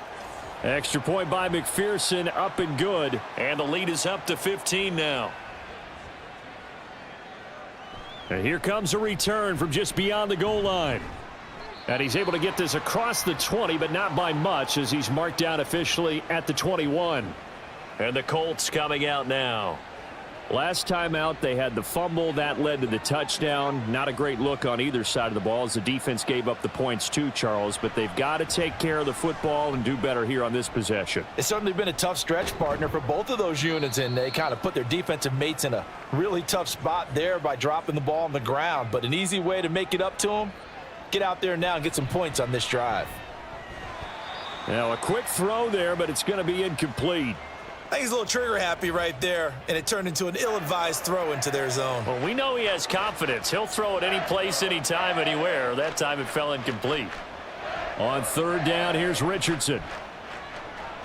Speaker 1: Extra point by McPherson, up and good. And the lead is up to 15 now. And here comes a return from just beyond the goal line. And he's able to get this across the 20, but not by much, as he's marked down officially at the 21. And the Colts coming out now. Last time out, they had the fumble. That led to the touchdown. Not a great look on either side of the ball as the defense gave up the points too, Charles. But they've got to take care of the football and do better here on this possession.
Speaker 2: It's certainly been a tough stretch, partner, for both of those units, and they kind of put their defensive mates in a really tough spot there by dropping the ball on the ground. But an easy way to make it up to them, get out there now and get some points on this drive.
Speaker 1: Now a quick throw there, but it's going to be incomplete.
Speaker 2: I think he's a little trigger happy right there, and it turned into an ill-advised throw into their zone.
Speaker 1: Well, we know he has confidence. He'll throw it any place, anytime, anywhere. That time it fell incomplete. On third down, here's Richardson.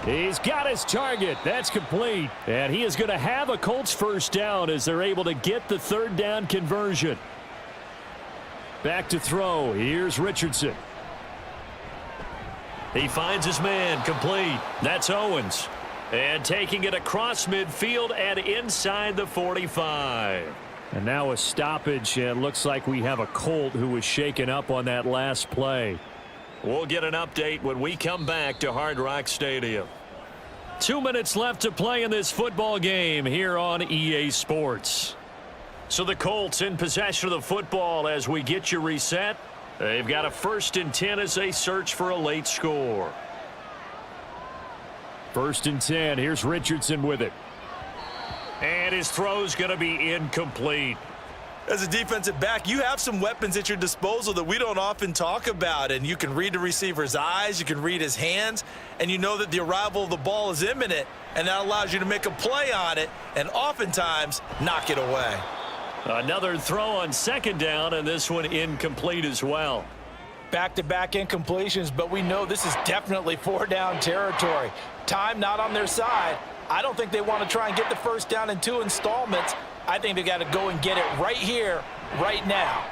Speaker 1: He's got his target. That's complete. And he is going to have a Colts first down as they're able to get the third down conversion. Back to throw. Here's Richardson. He finds his man, complete. That's Owens. And taking it across midfield and inside the 45. And now a stoppage, and looks like we have a Colt who was shaken up on that last play. We'll get an update when we come back to Hard Rock Stadium. 2 minutes left to play in this football game here on EA Sports. So the Colts in possession of the football as we get you reset. They've got a 1st and 10 as they search for a late score. 1st and 10. Here's Richardson with it. And his throw's going to be incomplete.
Speaker 2: As a defensive back, you have some weapons at your disposal that we don't often talk about. And you can read the receiver's eyes, you can read his hands, and you know that the arrival of the ball is imminent. And that allows you to make a play on it and oftentimes knock it away.
Speaker 1: Another throw on 2nd down, and this one incomplete as well.
Speaker 2: Back-to-back incompletions, but we know this is definitely 4-down territory. Time not on their side. I don't think they want to try and get the first down in 2 installments. I think they got to go and get it right here, right now.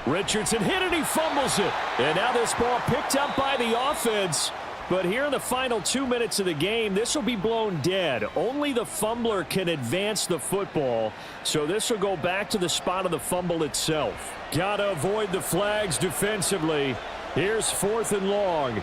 Speaker 1: Richardson hit it, he fumbles it. And now this ball picked up by the offense. But here in the final 2 minutes of the game, this will be blown dead. Only the fumbler can advance the football. So this will go back to the spot of the fumble itself. Got to avoid the flags defensively. Here's 4th and long.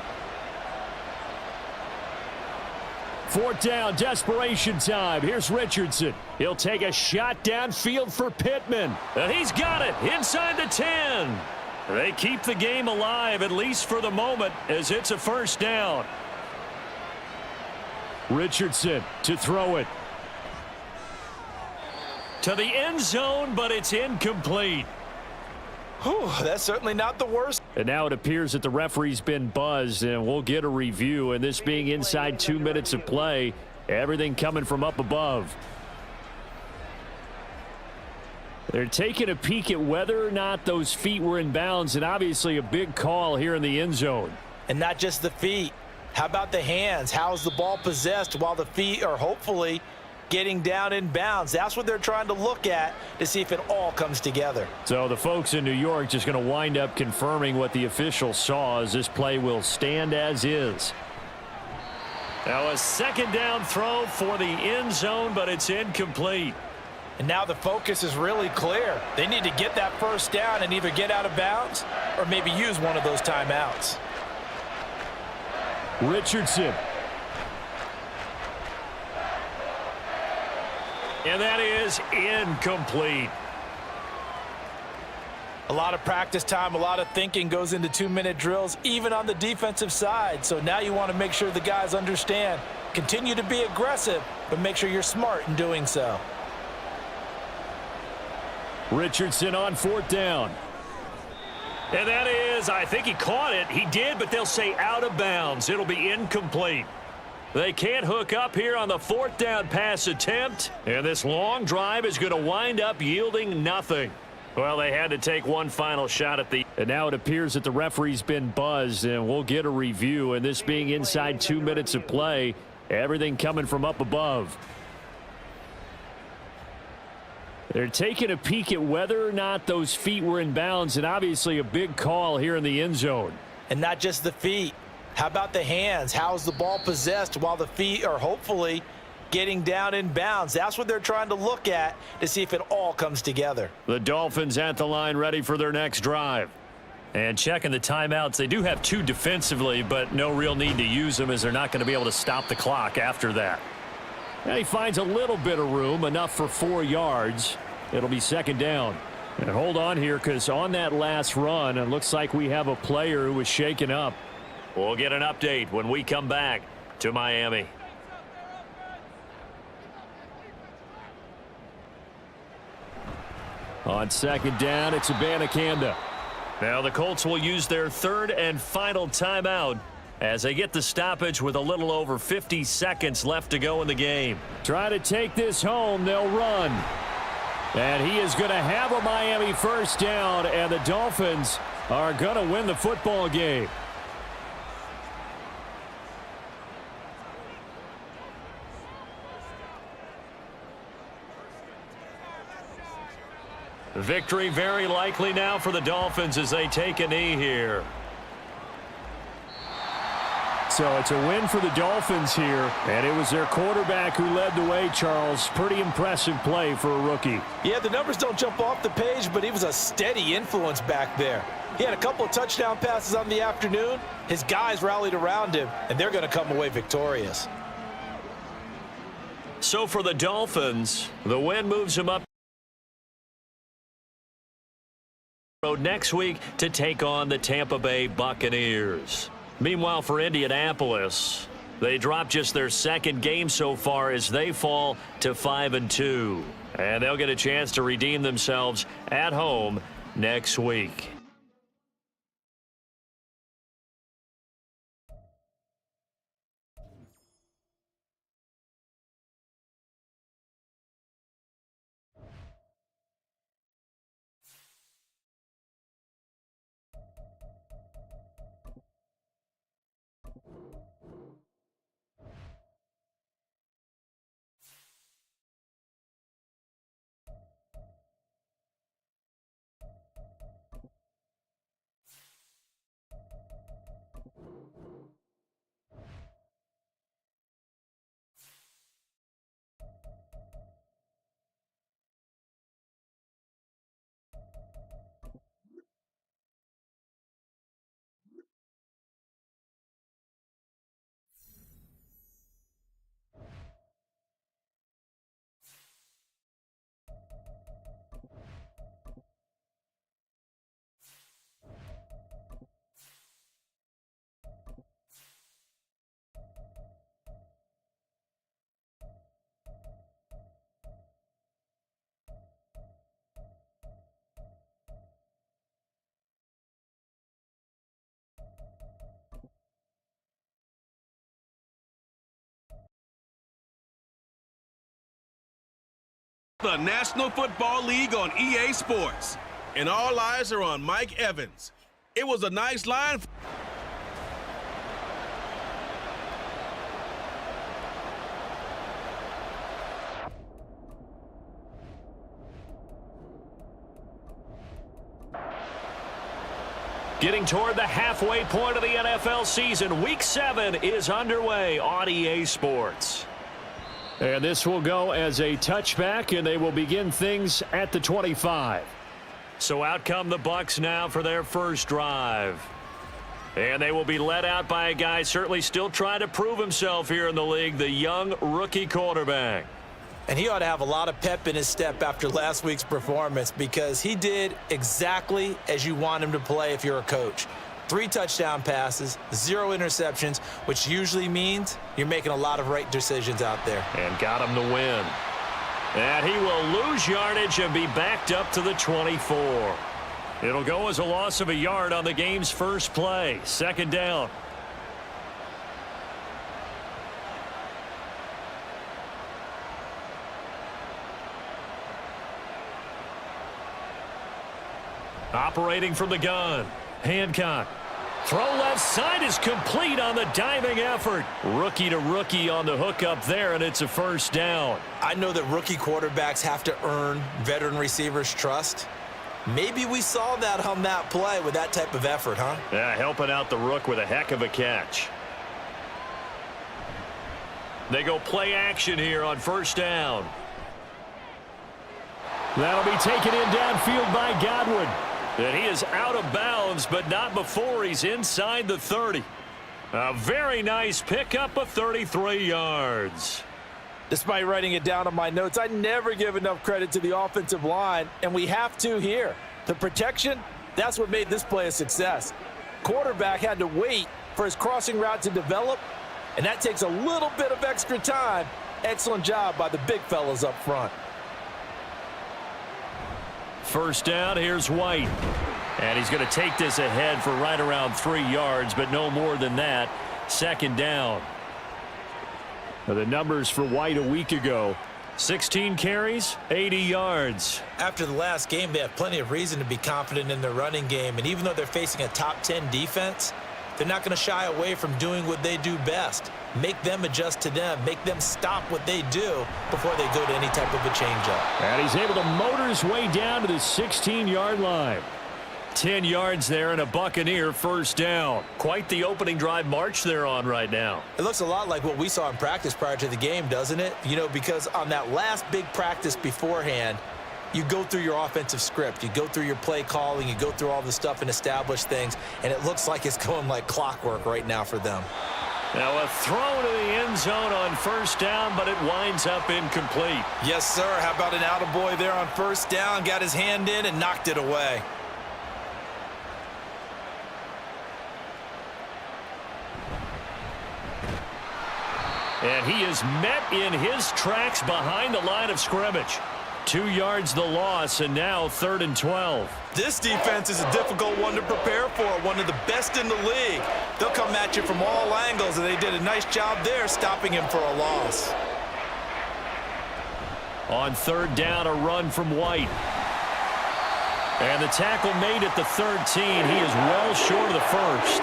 Speaker 1: 4th down, desperation time. Here's Richardson. He'll take a shot downfield for Pittman. And he's got it inside the 10. They keep the game alive, at least for the moment, as it's a 1st down. Richardson to throw it. To the end zone, but it's incomplete.
Speaker 2: Whew, that's certainly not the worst.
Speaker 1: And now it appears that the referee's been buzzed, and we'll get a review. And this being inside 2 minutes of play, everything coming from up above. They're taking a peek at whether or not those feet were in bounds, and obviously a big call here in the end zone.
Speaker 2: And not just the feet. How about the hands? How's the ball possessed while the feet are hopefully getting down in bounds? That's what they're trying to look at to see if it all comes together.
Speaker 1: So the folks in New York just going to wind up confirming what the official saw, as this play will stand as is. Now a 2nd down throw for the end zone, but it's incomplete.
Speaker 2: And now the focus is really clear. They need to get that 1st down and either get out of bounds or maybe use one of those timeouts.
Speaker 1: Richardson. And that is incomplete.
Speaker 2: A lot of practice time, a lot of thinking goes into 2-minute drills, even on the defensive side. So now you want to make sure the guys understand. Continue to be aggressive, but make sure you're smart in doing so.
Speaker 1: Richardson on 4th down. And that is, I think he caught it. He did, but they'll say out of bounds. It'll be incomplete. They can't hook up here on the 4th down pass attempt. And this long drive is going to wind up yielding nothing. Well, they had to take one final shot at the And now it appears that the referee's been buzzed, and we'll get a review. And this being inside 2 minutes of play, everything coming from up above. They're taking a peek at whether or not those feet were in bounds, and obviously a big call here in the end zone.
Speaker 2: And not just the feet. How about the hands? How's the ball possessed while the feet are hopefully getting down in bounds? That's what they're trying to look at to see if it all comes together.
Speaker 1: The Dolphins at the line ready for their next drive. And checking the timeouts, they do have 2 defensively, but no real need to use them as they're not going to be able to stop the clock after that. And he finds a little bit of room, enough for 4 yards. It'll be second down. And hold on here, because on that last run, it looks like we have a player who was shaken up. We'll get an update when we come back to Miami. On second down, it's Abanikanda. Now the Colts will use their 3rd and final timeout as they get the stoppage with a little over 50 seconds left to go in the game. Try to take this home, they'll run. And he is going to have a Miami first down, and the Dolphins are going to win the football game. Victory very likely now for the Dolphins as they take a knee here. So it's a win for the Dolphins here, and it was their quarterback who led the way, Charles. Pretty impressive play for a rookie.
Speaker 2: Yeah, the numbers don't jump off the page, but he was a steady influence back there. He had a couple of touchdown passes on the afternoon. His guys rallied around him, and they're going to come away victorious.
Speaker 1: So for the Dolphins, the win moves them up next week to take on the Tampa Bay Buccaneers. Meanwhile, for Indianapolis, they dropped just their 2nd game so far as they fall to 5-2. And they'll get a chance to redeem themselves at home next week.
Speaker 5: The National Football League on EA Sports. And all eyes are on Mike Evans. It was a nice line.
Speaker 1: Getting toward the halfway point of the NFL season, Week 7 is underway on EA Sports. And this will go as a touchback, and they will begin things at the 25. So out come the Bucs now for their first drive. And they will be led out by a guy certainly still trying to prove himself here in the league, the young rookie quarterback.
Speaker 2: And he ought to have a lot of pep in his step after last week's performance, because he did exactly as you want him to play if you're a coach. 3 touchdown passes, 0 interceptions, which usually means you're making a lot of right decisions out there.
Speaker 1: And got him the win. And he will lose yardage and be backed up to the 24. It'll go as a loss of a yard on the game's first play. Second down. Operating from the gun. Hancock. Throw left side is complete on the diving effort. Rookie to rookie on the hookup there, and it's a first down.
Speaker 2: I know that rookie quarterbacks have to earn veteran receivers' trust. Maybe we saw that on that play with that type of effort, huh?
Speaker 1: Yeah, helping out the rook with a heck of a catch. They go play action here on first down. That'll be taken in downfield by Godwin. And he is out of bounds, but not before he's inside the 30. A very nice pickup of 33 yards.
Speaker 2: Despite writing it down on my notes, I never give enough credit to the offensive line, and we have to here. The protection, that's what made this play a success. Quarterback had to wait for his crossing route to develop, and that takes a little bit of extra time. Excellent job by the big fellas up front.
Speaker 1: First down, here's White. And he's going to take this ahead for right around 3 yards, but no more than that. Second down. The numbers for White a week ago. 16 carries, 80 yards.
Speaker 2: After the last game, they have plenty of reason to be confident in their running game. And even though they're facing a top 10 defense, they're not going to shy away from doing what they do best. Make them adjust to them. Make them stop what they do before they go to any type of a changeup.
Speaker 1: And he's able to motor his way down to the 16-yard line. 10 yards there and a Buccaneer first down. Quite the opening drive march they're on right now.
Speaker 2: It looks a lot like what we saw in practice prior to the game, doesn't it? You know, because on that last big practice beforehand, you go through your offensive script. You go through your play calling. You go through all the stuff and establish things. And it looks like it's going like clockwork right now for them.
Speaker 1: Now a throw to the end zone on first down, but it winds up incomplete.
Speaker 2: Yes, sir. How about an attaboy there on first down? Got his hand in and knocked it away.
Speaker 1: And he is met in his tracks behind the line of scrimmage. 2 yards the loss, and now 3rd and 12.
Speaker 2: This defense is a difficult one to prepare for, one of the best in the league. They'll come at you from all angles, and they did a nice job there stopping him for a loss.
Speaker 1: On 3rd down, a run from White. And the tackle made at the 13. He is well short of the first.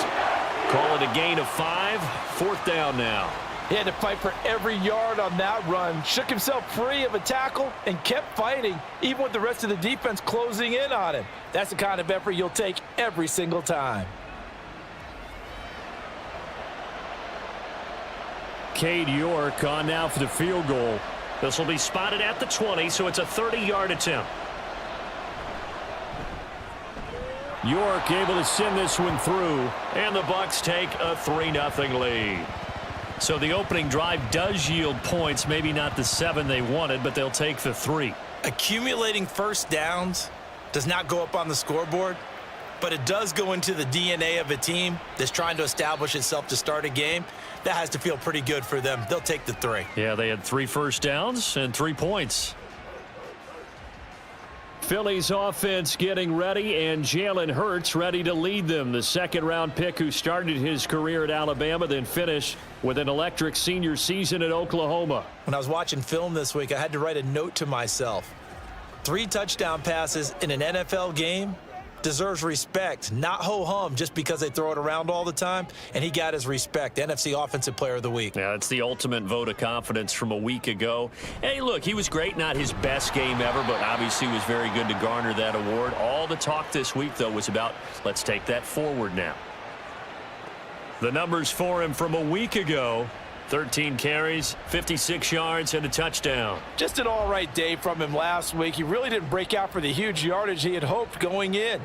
Speaker 1: Call it a gain of 5. 4th down now.
Speaker 2: He had to fight for every yard on that run. Shook himself free of a tackle and kept fighting, even with the rest of the defense closing in on him. That's the kind of effort you'll take every single time.
Speaker 1: Cade York on now for the field goal. This will be spotted at the 20, so it's a 30-yard attempt. York able to send this one through, and the Bucs take a 3-0 lead. So the opening drive does yield points, maybe not the 7 they wanted, but they'll take the 3.
Speaker 2: Accumulating first downs does not go up on the scoreboard, but it does go into the DNA of a team that's trying to establish itself to start a game. That has to feel pretty good for them. They'll take the 3.
Speaker 1: Yeah, they had 3 first downs and 3 points. Philly's offense getting ready, and Jalen Hurts ready to lead them. The 2nd-round pick who started his career at Alabama, then finished with an electric senior season at Oklahoma.
Speaker 2: When I was watching film this week, I had to write a note to myself. 3 touchdown passes in an NFL game deserves respect, not ho-hum just because they throw it around all the time, and he got his respect. NFC Offensive Player of the Week.
Speaker 1: Yeah, it's the ultimate vote of confidence from a week ago. Hey, look, he was great, not his best game ever, but obviously was very good to garner that award. All the talk this week, though, was about let's take that forward now. The numbers for him from a week ago: 13 carries, 56 yards, and a touchdown.
Speaker 2: Just an all-right day from him last week. He really didn't break out for the huge yardage he had hoped going in.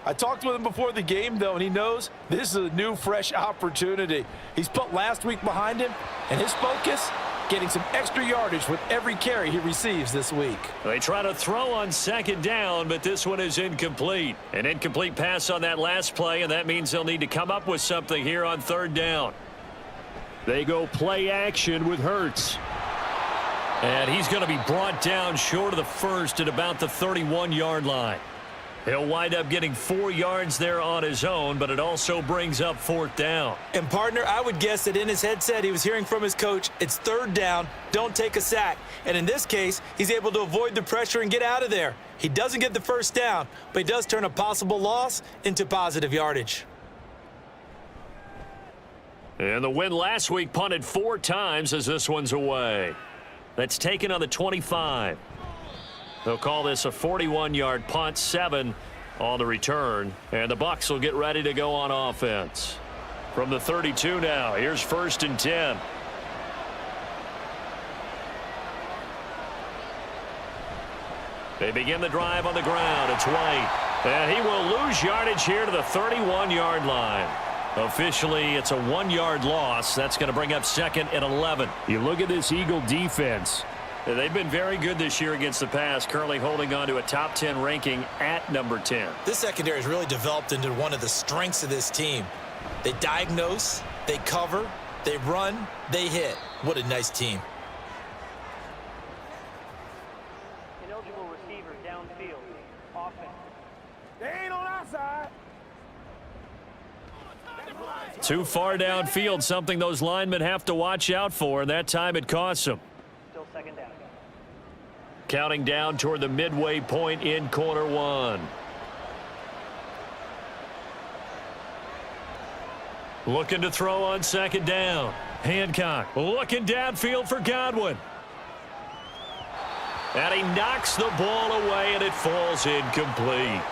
Speaker 2: I talked with him before the game, though, and he knows this is a new, fresh opportunity. He's put last week behind him, and his focus, getting some extra yardage with every carry he receives this week.
Speaker 1: They try to throw on 2nd down, but this one is incomplete. An incomplete pass on that last play, and that means they'll need to come up with something here on 3rd down. They go play action with Hurts. And he's going to be brought down short of the first at about the 31-yard line. He'll wind up getting 4 yards there on his own, but it also brings up 4th down.
Speaker 2: And, partner, I would guess that in his headset he was hearing from his coach, it's 3rd down, don't take a sack. And in this case, he's able to avoid the pressure and get out of there. He doesn't get the 1st down, but he does turn a possible loss into positive yardage.
Speaker 1: And the win last week punted 4 times as this one's away. That's taken on the 25. They'll call this a 41-yard punt, 7 on the return. And the Bucs will get ready to go on offense. From the 32 now, here's 1st and 10. They begin the drive on the ground. It's White. And he will lose yardage here to the 31-yard line. Officially, it's a 1-yard loss. That's going to bring up 2nd and 11. You look at this Eagle defense. They've been very good this year against the pass, currently holding on to a top 10 ranking at number 10.
Speaker 2: This secondary has really developed into one of the strengths of this team. They diagnose, they cover, they run, they hit. What a nice team.
Speaker 6: Ineligible receiver downfield. Offense.
Speaker 4: They ain't on our side.
Speaker 1: Too far downfield, something those linemen have to watch out for, and that time it costs them.
Speaker 6: Still 2nd down.
Speaker 1: Counting down toward the midway point in quarter 1. Looking to throw on 2nd down. Hancock looking downfield for Godwin. And he knocks the ball away, and it falls incomplete.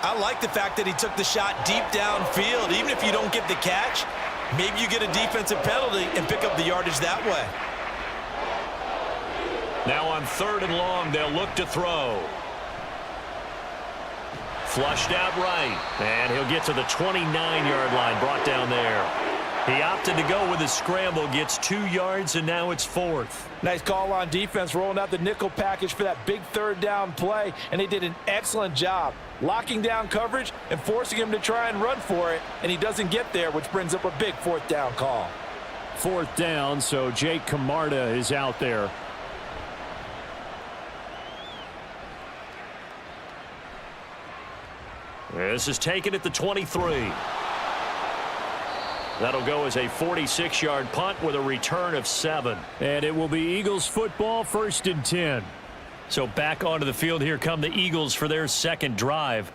Speaker 2: I like the fact that he took the shot deep downfield. Even if you don't get the catch, maybe you get a defensive penalty and pick up the yardage that way.
Speaker 1: Now on 3rd and long, they'll look to throw. Flushed out right. And he'll get to the 29-yard line, brought down there. He opted to go with a scramble, gets 2 yards, and now it's 4th.
Speaker 2: Nice call on defense, rolling out the nickel package for that big 3rd down play, and they did an excellent job locking down coverage and forcing him to try and run for it, and he doesn't get there, which brings up a big 4th down call.
Speaker 1: 4th down, so Jake Camarda is out there. This is taken at the 23. That'll go as a 46-yard punt with a return of 7. And it will be Eagles football, 1st and 10. So back onto the field here come the Eagles for their 2nd drive.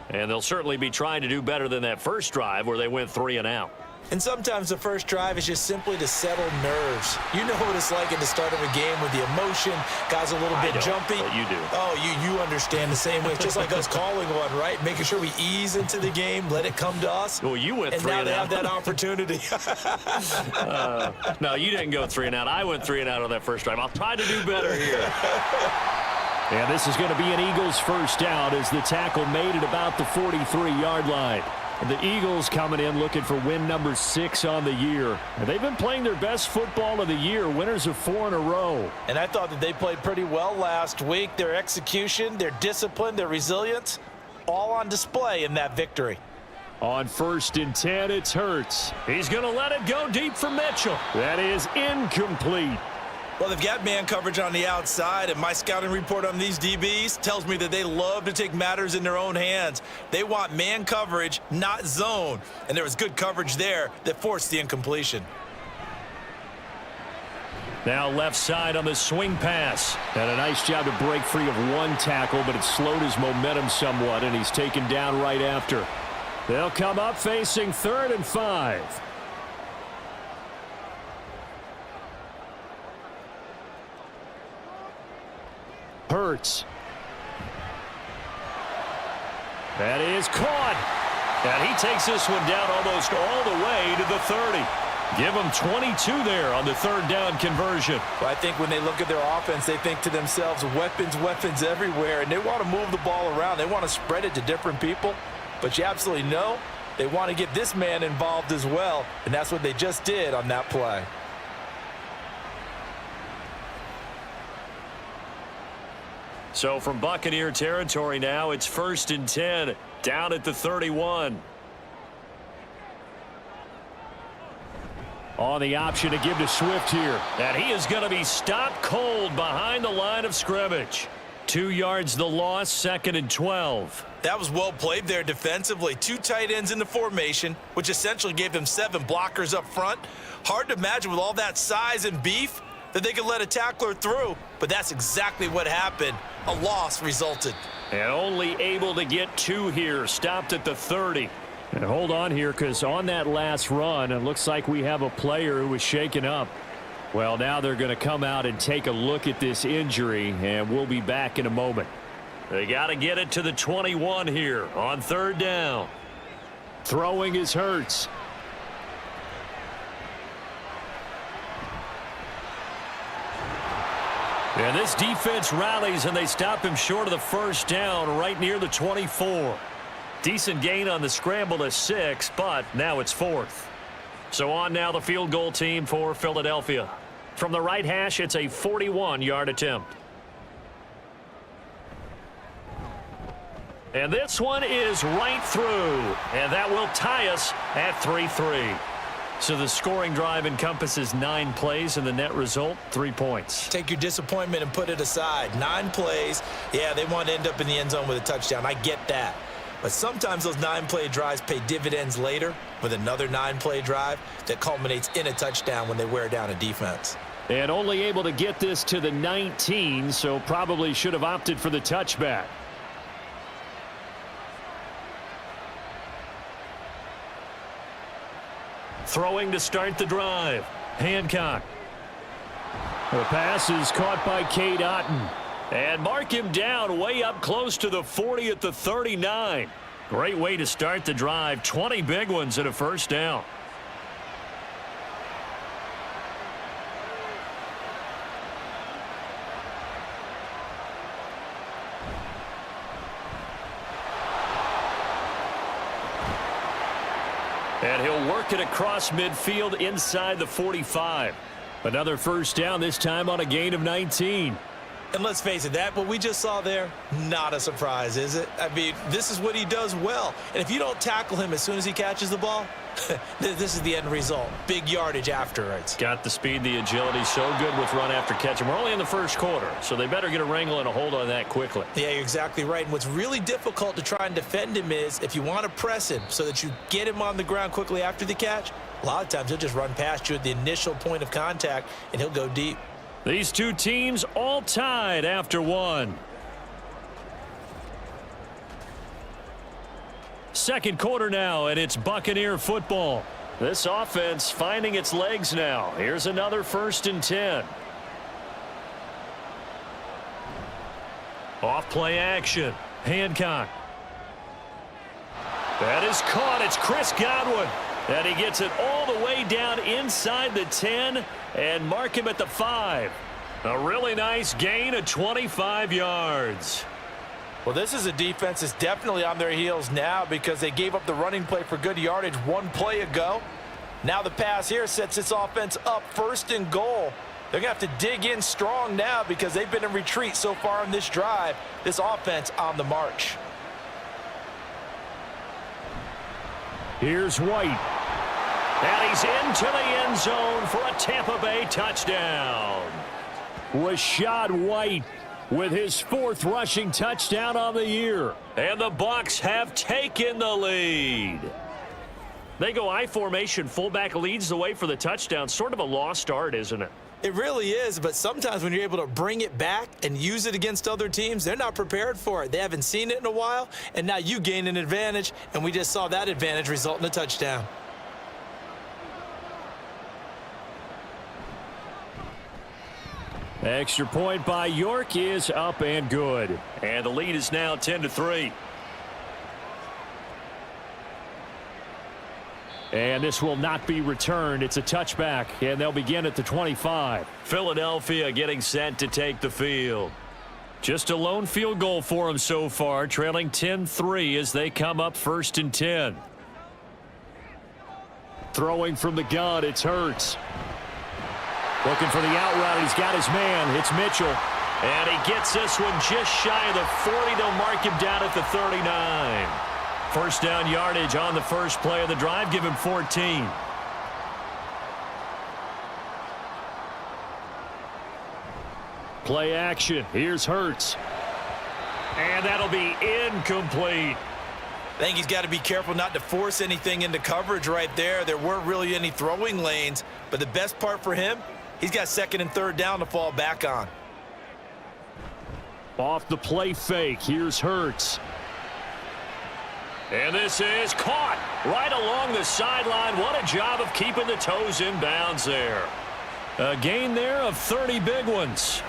Speaker 1: And they'll certainly be trying to do better than that first drive where they went 3 and out.
Speaker 2: And sometimes the first drive is just simply to settle nerves. You know what it's like at the start of a game with the emotion. Guys a little bit jumpy.
Speaker 1: But you do.
Speaker 2: Oh, you understand the same way. It's just like us calling one, right? Making sure we ease into the game, let it come to us.
Speaker 1: Well, you went 3 and out.
Speaker 2: And now they have that opportunity.
Speaker 1: No, you didn't go 3 and out. I went 3 and out on that first drive. I'll try to do better here. And this is going to be an Eagles 1st down as the tackle made at about the 43-yard line. And the Eagles coming in looking for win number 6 on the year. And they've been playing their best football of the year, winners of 4 in a row.
Speaker 2: And I thought that they played pretty well last week. Their execution, their discipline, their resilience, all on display in that victory.
Speaker 1: On 1st and 10, it's Hurts. He's going to let it go deep for Mitchell. That is incomplete.
Speaker 2: Well, they've got man coverage on the outside, and my scouting report on these DBs tells me that they love to take matters in their own hands. They want man coverage, not zone. And there was good coverage there that forced the incompletion.
Speaker 1: Now left side on the swing pass. And a nice job to break free of one tackle, but it slowed his momentum somewhat, and he's taken down right after. They'll come up facing 3rd and 5. Hurts. That is caught. And he takes this one down almost all the way to the 30. Give them 22 there on the 3rd down conversion.
Speaker 2: Well, I think when they look at their offense, they think to themselves, weapons, weapons everywhere, and they want to move the ball around. They want to spread it to different people. But you absolutely know they want to get this man involved as well, and that's what they just did on that play.
Speaker 1: So from Buccaneer territory now, it's 1st and 10, down at the 31. On the option to give to Swift here. And he is going to be stopped cold behind the line of scrimmage. 2 yards the loss, 2nd and 12.
Speaker 2: That was well played there defensively. 2 tight ends in the formation, which essentially gave them 7 blockers up front. Hard to imagine with all that size and beef that they could let a tackler through, but that's exactly what happened. A loss resulted.
Speaker 1: And only able to get 2 here, stopped at the 30. And hold on here, because on that last run, it looks like we have a player who was shaken up. Well, now they're going to come out and take a look at this injury, and we'll be back in a moment. They got to get it to the 21 here on 3rd down. Throwing is Hurts. And this defense rallies, and they stop him short of the 1st down right near the 24. Decent gain on the scramble to 6, but now it's 4th. So on now the field goal team for Philadelphia. From the right hash, it's a 41-yard attempt. And this one is right through, and that will tie us at 3-3. So the scoring drive encompasses 9 plays, and the net result, 3 points.
Speaker 2: Take your disappointment and put it aside. 9 plays. Yeah, they want to end up in the end zone with a touchdown. I get that. But sometimes those 9-play drives pay dividends later with another 9-play drive that culminates in a touchdown when they wear down a defense.
Speaker 1: And only able to get this to the 19, so probably should have opted for the touchback. Throwing to start the drive. Hancock. The pass is caught by Cade Otton. And mark him down way up close to the 40 at the 39. Great way to start the drive. 20 big ones and a 1st down. And he'll work it across midfield inside the 45. Another 1st down, this time on a gain of 19.
Speaker 2: And let's face it, what we just saw there, not a surprise, is it? I mean, this is what he does well. And if you don't tackle him as soon as he catches the ball, this is the end result. Big yardage afterwards.
Speaker 1: Got the speed, the agility, so good with run after catch. And we're only in the 1st quarter, so they better get a wrangle and a hold on that quickly.
Speaker 2: Yeah, you're exactly right. And what's really difficult to try and defend him is if you want to press him so that you get him on the ground quickly after the catch, a lot of times he'll just run past you at the initial point of contact, and he'll go deep.
Speaker 1: These 2 teams all tied after 1. 2nd quarter now, and it's Buccaneer football. This offense finding its legs now. Here's another 1st and 10. Off play action. Hancock. That is caught. It's Chris Godwin. And he gets it all the way down inside the 10 and mark him at the 5. A really nice gain of 25 yards.
Speaker 2: Well, this is a defense that's definitely on their heels now because they gave up the running play for good yardage 1 play ago. Now the pass here sets this offense up 1st and goal. They're going to have to dig in strong now because they've been in retreat so far in this drive. This offense on the march.
Speaker 1: Here's White. And he's into the end zone for a Tampa Bay touchdown. Rashad White with his 4th rushing touchdown on the year. And the Bucs have taken the lead. They go I formation. Fullback leads the way for the touchdown. Sort of a lost art, isn't it?
Speaker 2: It really is, but sometimes when you're able to bring it back and use it against other teams, they're not prepared for it. They haven't seen it in a while, and now you gain an advantage, and we just saw that advantage result in a touchdown.
Speaker 1: Extra point by York is up and good. And the lead is now 10-3. And this will not be returned. It's a touchback, and they'll begin at the 25. Philadelphia getting set to take the field. Just a lone field goal for them so far, trailing 10-3 as they come up 1st and 10. Throwing from the gun, it's Hurts. Looking for the out route. He's got his man. It's Mitchell. And he gets this one just shy of the 40. They'll mark him down at the 39. 1st down yardage on the first play of the drive. Give him 14. Play action. Here's Hurts. And that'll be incomplete.
Speaker 2: I think he's got to be careful not to force anything into coverage right there. There weren't really any throwing lanes, but the best part for him, he's got second and third down to fall back on.
Speaker 1: Off the play fake, here's Hurts. And this is caught right along the sideline. What a job of keeping the toes in bounds there. A gain there of 30 big ones.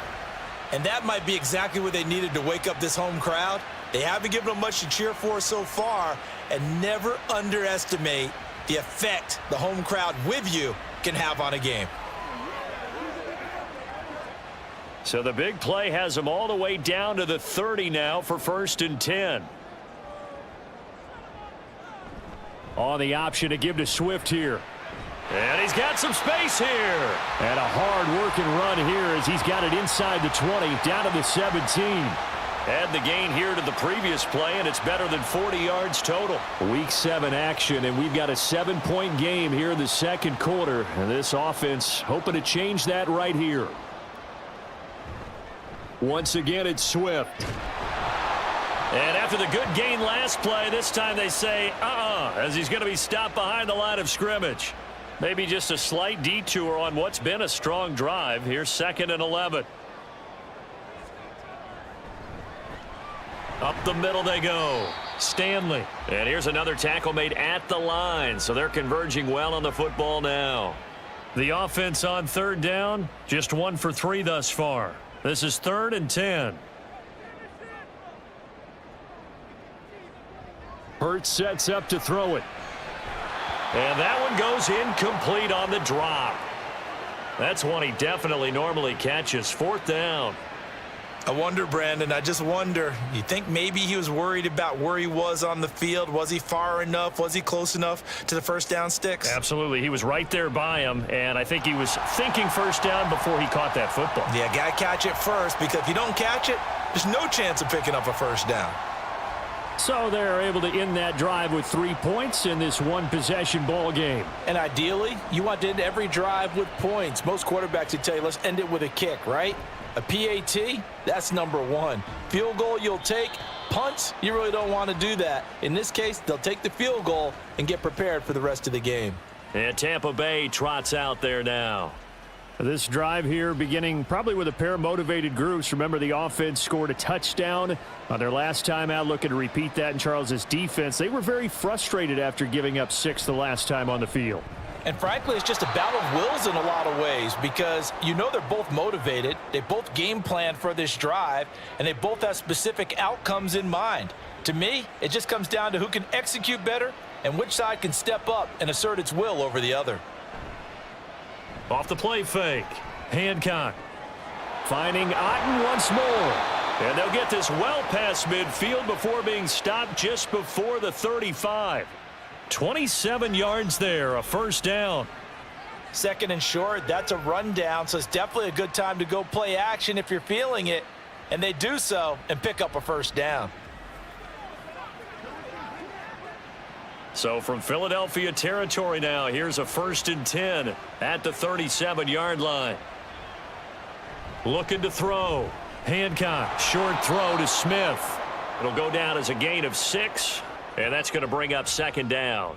Speaker 2: And that might be exactly what they needed to wake up this home crowd. They haven't given them much to cheer for so far, and never underestimate the effect the home crowd with you can have on a game.
Speaker 1: So the big play has them all the way down to the 30 now for 1st and 10. On the option to give to Swift here. And he's got some space here. And a hard-working run here as he's got it inside the 20, down to the 17. Add the gain here to the previous play, and it's better than 40 yards total. Week 7 action, and we've got a 7-point game here in the second quarter. And this offense hoping to change that right here. Once again, it's Swift. And after the good gain last play, this time they say, as he's going to be stopped behind the line of scrimmage. Maybe just a slight detour on what's been a strong drive. Here's 2nd and 11. Up the middle they go. Stanley. And here's another tackle made at the line, so they're converging well on the football now. The offense on 3rd down, just 1 for 3 thus far. This is 3rd and 10. Hurts sets up to throw it. And that one goes incomplete on the drop. That's one he definitely normally catches. 4th down.
Speaker 2: I wonder, Brandon, I just wonder, you think maybe he was worried about where he was on the field? Was he far enough? Was he close enough to the first down sticks?
Speaker 1: Absolutely. He was right there by him, and I think he was thinking first down before he caught that football.
Speaker 2: Yeah, got to catch it first, because if you don't catch it, there's no chance of picking up a first down.
Speaker 1: So they're able to end that drive with 3 points in this one-possession ball game.
Speaker 2: And ideally, you want to end every drive with points. Most quarterbacks would tell you, let's end it with a kick, right? A PAT, that's number 1. Field goal you'll take. Punts, you really don't want to do that. In this case, they'll take the field goal and get prepared for the rest of the game.
Speaker 1: And Tampa Bay trots out there now. This drive here beginning probably with a pair of motivated groups. Remember, the offense scored a touchdown on their last time out, looking to repeat that in Charles's defense. They were very frustrated after giving up 6 the last time on the field.
Speaker 2: And frankly, it's just a battle of wills in a lot of ways, because you know they're both motivated. They both game plan for this drive, and they both have specific outcomes in mind. To me, it just comes down to who can execute better and which side can step up and assert its will over the other.
Speaker 1: Off the play fake. Hancock finding Otten once more. And they'll get this well past midfield before being stopped just before the 35. 27 yards there, a first down.
Speaker 2: 2nd and short, that's a rundown, so it's definitely a good time to go play action if you're feeling it. And they do so and pick up a first down.
Speaker 1: So from Philadelphia territory now, here's a 1st and 10 at the 37-yard line. Looking to throw. Hancock, short throw to Smith. It'll go down as a gain of 6, and that's going to bring up 2nd down.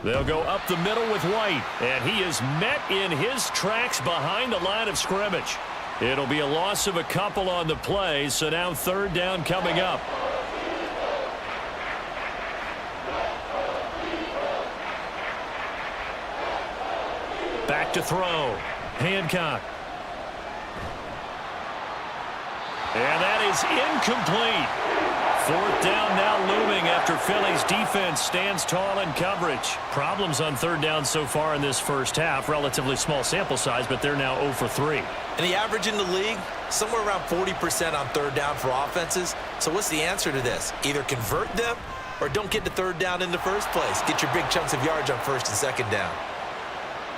Speaker 1: They'll go up the middle with White, and he is met in his tracks behind the line of scrimmage. It'll be a loss of a couple on the play, so now 3rd down coming up. Back to throw. Hancock. And that is incomplete. 4th down now looming after Philly's defense stands tall in coverage. Problems on 3rd down so far in this first half. Relatively small sample size, but they're now 0 for 3.
Speaker 2: And the average in the league, somewhere around 40% on 3rd down for offenses. So what's the answer to this? Either convert them or don't get to 3rd down in the first place. Get your big chunks of yards on 1st and 2nd down.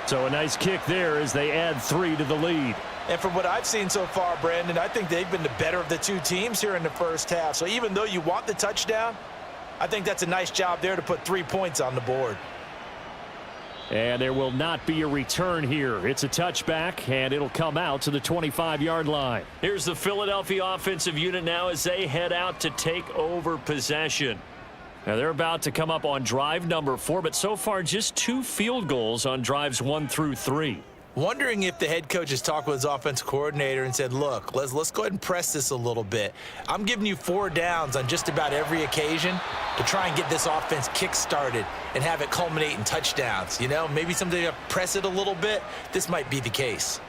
Speaker 1: So a nice kick there as they add 3 to the lead.
Speaker 2: And from what I've seen so far, Brandon, I think they've been the better of the two teams here in the first half. So even though you want the touchdown, I think that's a nice job there to put 3 points on the board.
Speaker 1: And there will not be a return here. It's a touchback, and it'll come out to the 25-yard line. Here's the Philadelphia offensive unit now as they head out to take over possession. Now they're about to come up on drive number 4, but so far just 2 field goals on drives 1 through 3.
Speaker 2: Wondering if the head coach has talked with his offensive coordinator and said, look, let's go ahead and press this a little bit. I'm giving you 4 downs on just about every occasion to try and get this offense kick-started and have it culminate in touchdowns. You know, maybe someday to press it a little bit. This might be the case.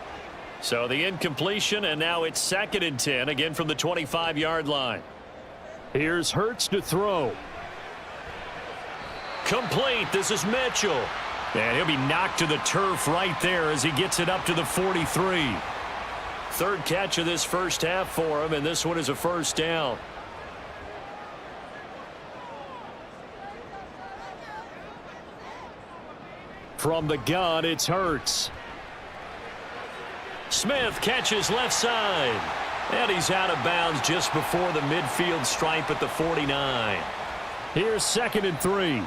Speaker 1: So the incompletion, and now it's 2nd and 10, again from the 25-yard line. Here's Hurts to throw. Complete. This is Mitchell. And he'll be knocked to the turf right there as he gets it up to the 43. 3rd catch of this first half for him, and this one is a first down. From the gun, it's Hurts. Smith catches left side. And he's out of bounds just before the midfield stripe at the 49. Here's 2nd and 3.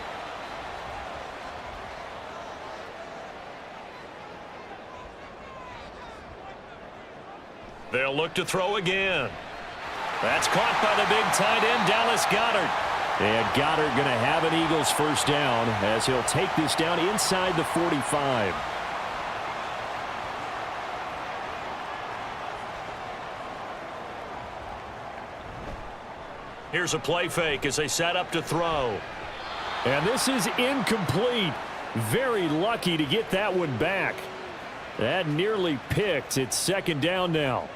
Speaker 1: They'll look to throw again. That's caught by the big tight end, Dallas Goedert. And Goedert going to have an Eagles first down as he'll take this down inside the 45. Here's a play fake as they set up to throw. And this is incomplete. Very lucky to get that one back. That nearly picked. It's 2nd down now.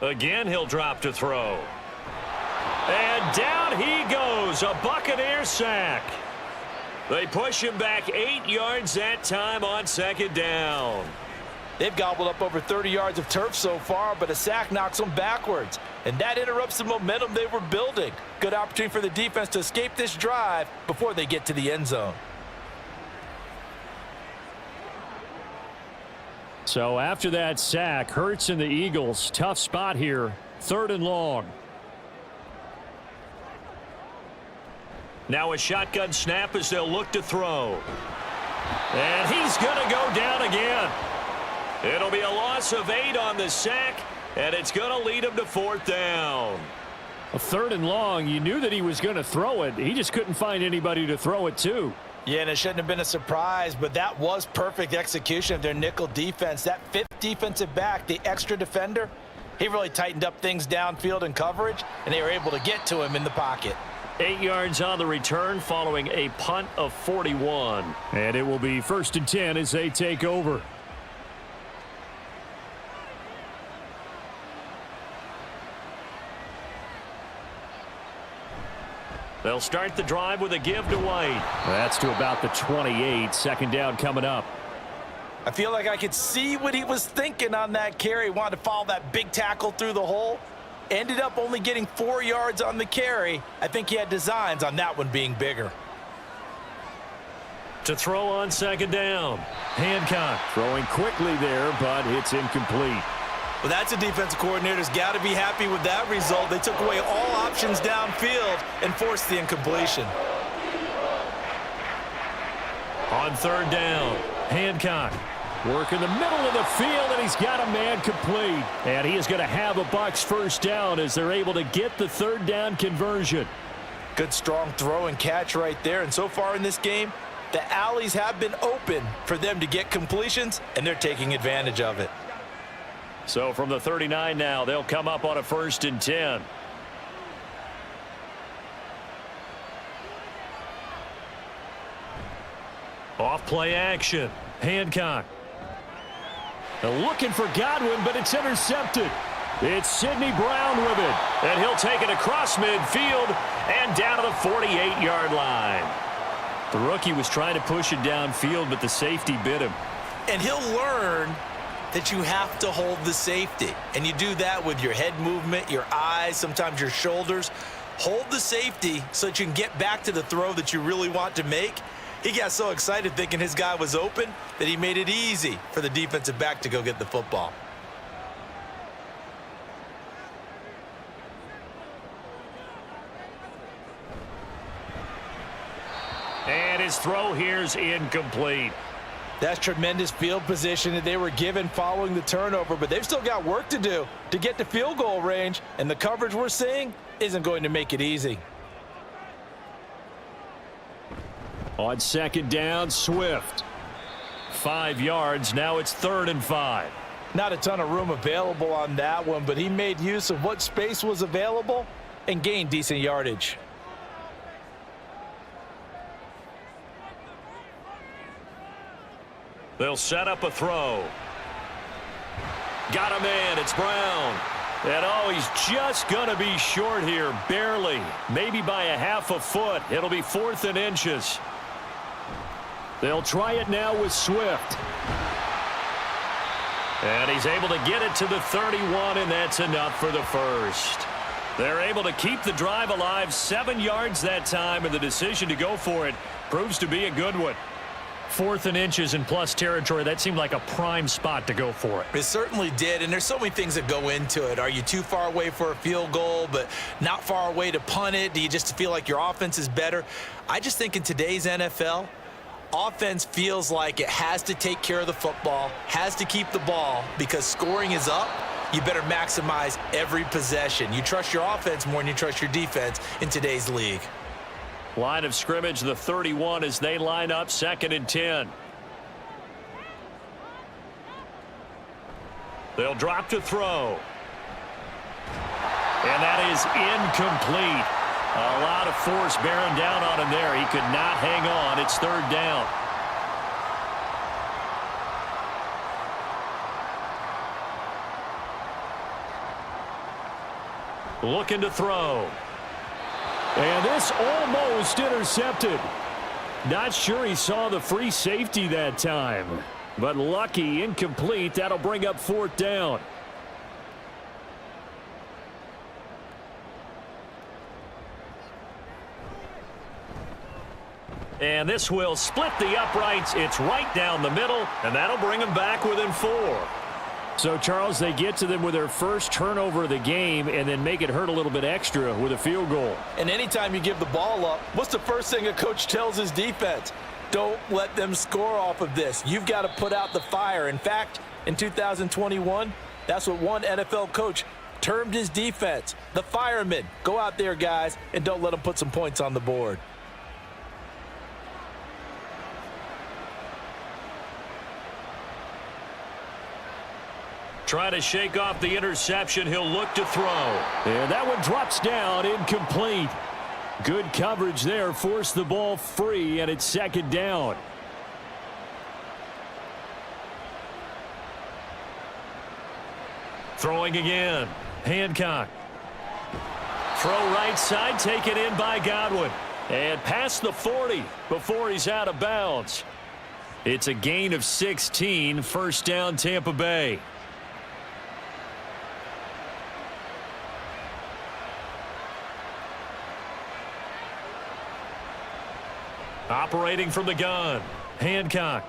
Speaker 1: Again, he'll drop to throw. And down he goes. A Buccaneer sack. They push him back 8 yards that time on 2nd down.
Speaker 2: They've gobbled up over 30 yards of turf so far, but a sack knocks them backwards. And that interrupts the momentum they were building. Good opportunity for the defense to escape this drive before they get to the end zone.
Speaker 1: So after that sack, Hurts and the Eagles, tough spot here. 3rd and long. Now a shotgun snap as they'll look to throw. And he's going to go down again. It'll be a loss of 8 on the sack, and it's going to lead him to 4th down. A 3rd and long. You knew that he was going to throw it. He just couldn't find anybody to throw it to.
Speaker 2: Yeah, and it shouldn't have been a surprise, but that was perfect execution of their nickel defense. That 5th defensive back, the extra defender, he really tightened up things downfield in coverage, and they were able to get to him in the pocket.
Speaker 1: 8 yards on the return following a punt of 41. And it will be 1st and 10 as they take over. They'll start the drive with a give to White. That's to about the 28. 2nd down coming up.
Speaker 2: I feel like I could see what he was thinking on that carry. Wanted to follow that big tackle through the hole. Ended up only getting 4 yards on the carry. I think he had designs on that one being bigger.
Speaker 1: To throw on 2nd down. Hancock throwing quickly there, but it's incomplete.
Speaker 2: Well, that's a defensive coordinator's got to be happy with that result. They took away all options downfield and forced the incompletion.
Speaker 1: On 3rd down, Hancock working the middle of the field, and he's got a man complete. And he is going to have a Bucs first down as they're able to get the 3rd down conversion.
Speaker 2: Good strong throw and catch right there. And so far in this game, the alleys have been open for them to get completions, and they're taking advantage of it.
Speaker 1: So from the 39 now, they'll come up on a 1st and 10. Off play action. Hancock. Looking for Godwin, but it's intercepted. It's Sidney Brown with it. And he'll take it across midfield and down to the 48-yard line. The rookie was trying to push it downfield, but the safety bit him.
Speaker 2: And he'll learn that you have to hold the safety. And you do that with your head movement, your eyes, sometimes your shoulders. Hold the safety so that you can get back to the throw that you really want to make. He got so excited thinking his guy was open that he made it easy for the defensive back to go get the football.
Speaker 1: his throw here's incomplete.
Speaker 2: That's tremendous field position that they were given following the turnover, but they've still got work to do to get to field goal range, and the coverage we're seeing isn't going to make it easy.
Speaker 1: On second down, Swift. 5 yards, now it's 3rd and 5.
Speaker 2: Not a ton of room available on that one, but he made use of what space was available and gained decent yardage.
Speaker 1: They'll set up a throw. Got a man, it's Brown. And oh, he's just going to be short here, barely. Maybe by a half a foot. It'll be 4th and inches. They'll try it now with Swift. And he's able to get it to the 31, and that's enough for the first. They're able to keep the drive alive, 7 yards that time, and the decision to go for it proves to be a good one. 4th and inches in plus territory, that seemed like a prime spot to go for it.
Speaker 2: It certainly did, and there's so many things that go into it. Are you too far away for a field goal, but not far away to punt it? Do you just feel like your offense is better? I just think in today's NFL, offense feels like it has to take care of the football, has to keep the ball, because scoring is up. You better maximize every possession. You trust your offense more than you trust your defense in today's league.
Speaker 1: Line of scrimmage, the 31 as they line up, 2nd and 10. They'll drop to throw. And that is incomplete. A lot of force bearing down on him there. He could not hang on. It's 3rd down. Looking to throw. And this almost intercepted. Not sure he saw the free safety that time. But lucky, incomplete. That'll bring up 4th down. And this will split the uprights. It's right down the middle, and that'll bring them back within 4. So, Charles, they get to them with their first turnover of the game and then make it hurt a little bit extra with a field goal.
Speaker 2: And anytime you give the ball up, what's the first thing a coach tells his defense? Don't let them score off of this. You've got to put out the fire. In fact, in 2021, that's what one NFL coach termed his defense, the firemen. Go out there, guys, and don't let them put some points on the board.
Speaker 1: Trying to shake off the interception. He'll look to throw. And that one drops down, incomplete. Good coverage there. Forced the ball free, and it's 2nd down. Throwing again. Hancock. Throw right side, taken in by Godwin. And past the 40 before he's out of bounds. It's a gain of 16. 1st down, Tampa Bay. Operating from the gun. Hancock.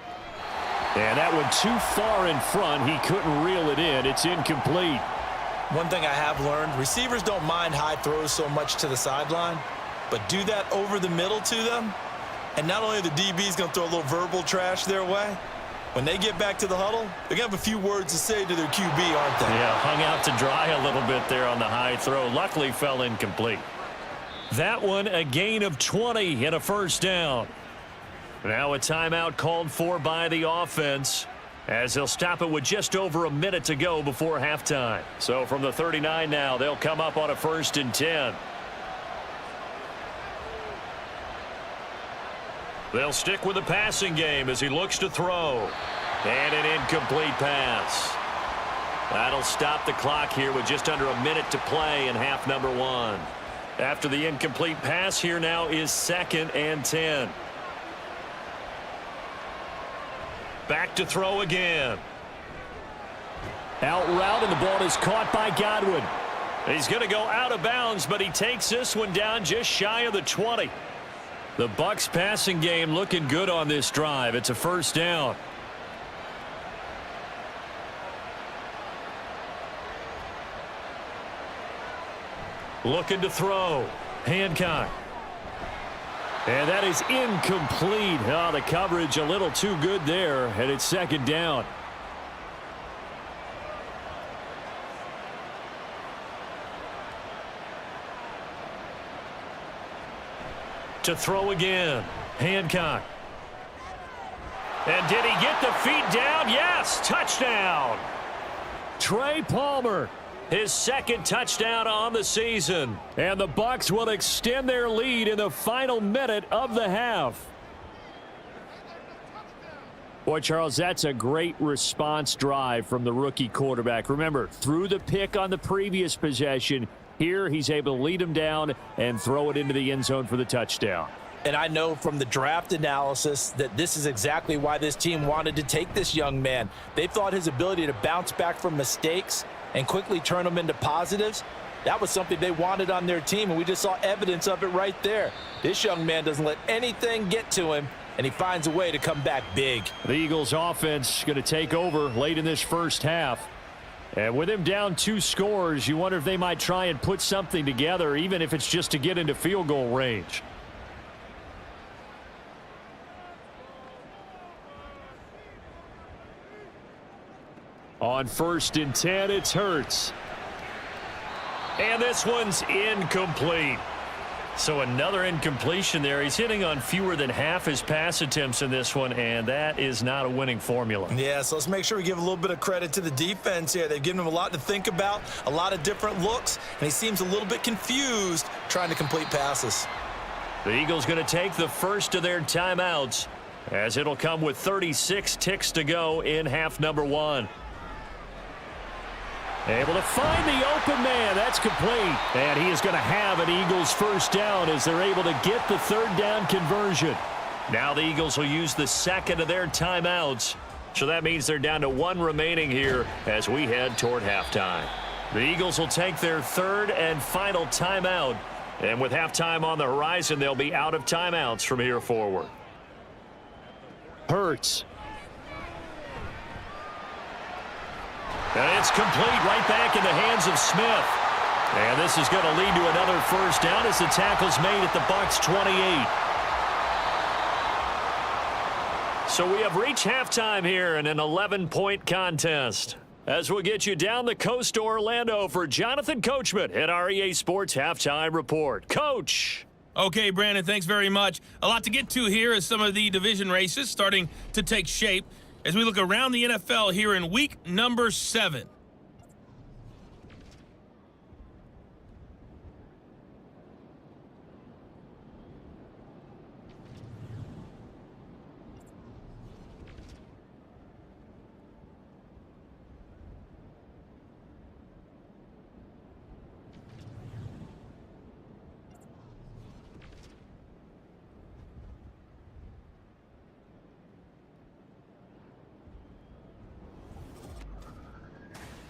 Speaker 1: And that one too far in front. He couldn't reel it in. It's incomplete.
Speaker 2: One thing I have learned, receivers don't mind high throws so much to the sideline, but do that over the middle to them, and not only are the DBs going to throw a little verbal trash their way, when they get back to the huddle, they're going to have a few words to say to their QB, aren't they?
Speaker 1: Yeah, hung out to dry a little bit there on the high throw. Luckily fell incomplete. That one a gain of 20 and a 1st down. Now a timeout called for by the offense as they'll stop it with just over a minute to go before halftime. So from the 39 now, they'll come up on a 1st and 10. They'll stick with the passing game as he looks to throw. And an incomplete pass. That'll stop the clock here with just under a minute to play in half number 1. After the incomplete pass, here now is 2nd and 10. Back to throw again. Out route, and the ball is caught by Godwin. He's going to go out of bounds, but he takes this one down just shy of the 20. The Bucs passing game looking good on this drive. It's a 1st down. Looking to throw. Hancock. And that is incomplete. Oh, the coverage a little too good there, and it's second down. To throw again, Hancock. And did he get the feet down? Yes, touchdown. Trey Palmer, his second touchdown on the season. And the Bucs will extend their lead in the final minute of the half. Boy, Charles, that's a great response drive from the rookie quarterback. Remember, threw the pick on the previous possession. Here, he's able to lead him down and throw it into the end zone for the touchdown.
Speaker 2: And I know from the draft analysis that this is exactly why this team wanted to take this young man. They thought his ability to bounce back from mistakes and quickly turn them into positives, that was something they wanted on their team, and we just saw evidence of it right there. This young man doesn't let anything get to him, and he finds a way to come back big.
Speaker 1: The Eagles offense going to take over late in this first half. And with him down 2 scores, you wonder if they might try and put something together, even if it's just to get into field goal range. On 1st and 10, it's Hurts. And this one's incomplete. So another incompletion there. He's hitting on fewer than half his pass attempts in this one, and that is not a winning formula.
Speaker 2: Yeah, so let's make sure we give a little bit of credit to the defense here. They've given him a lot to think about, a lot of different looks, and he seems a little bit confused trying to complete passes.
Speaker 1: The Eagles going to take the first of their timeouts, as it'll come with 36 ticks to go in half number 1. Able to find the open man. That's complete. And he is going to have an Eagles first down as they're able to get the third down conversion. Now the Eagles will use the second of their timeouts. So that means they're down to 1 remaining here as we head toward halftime. The Eagles will take their third and final timeout. And with halftime on the horizon, they'll be out of timeouts from here forward. Hurts. And it's complete right back in the hands of Smith. And this is going to lead to another first down as the tackle's made at the Bucs 28. So we have reached halftime here in an 11-point contest. As we'll get you down the coast to Orlando for Jonathan Coachman at our EA Sports Halftime Report. Coach.
Speaker 3: Okay, Brandon, thanks very much. A lot to get to here as some of the division races starting to take shape as we look around the NFL here in week number 7.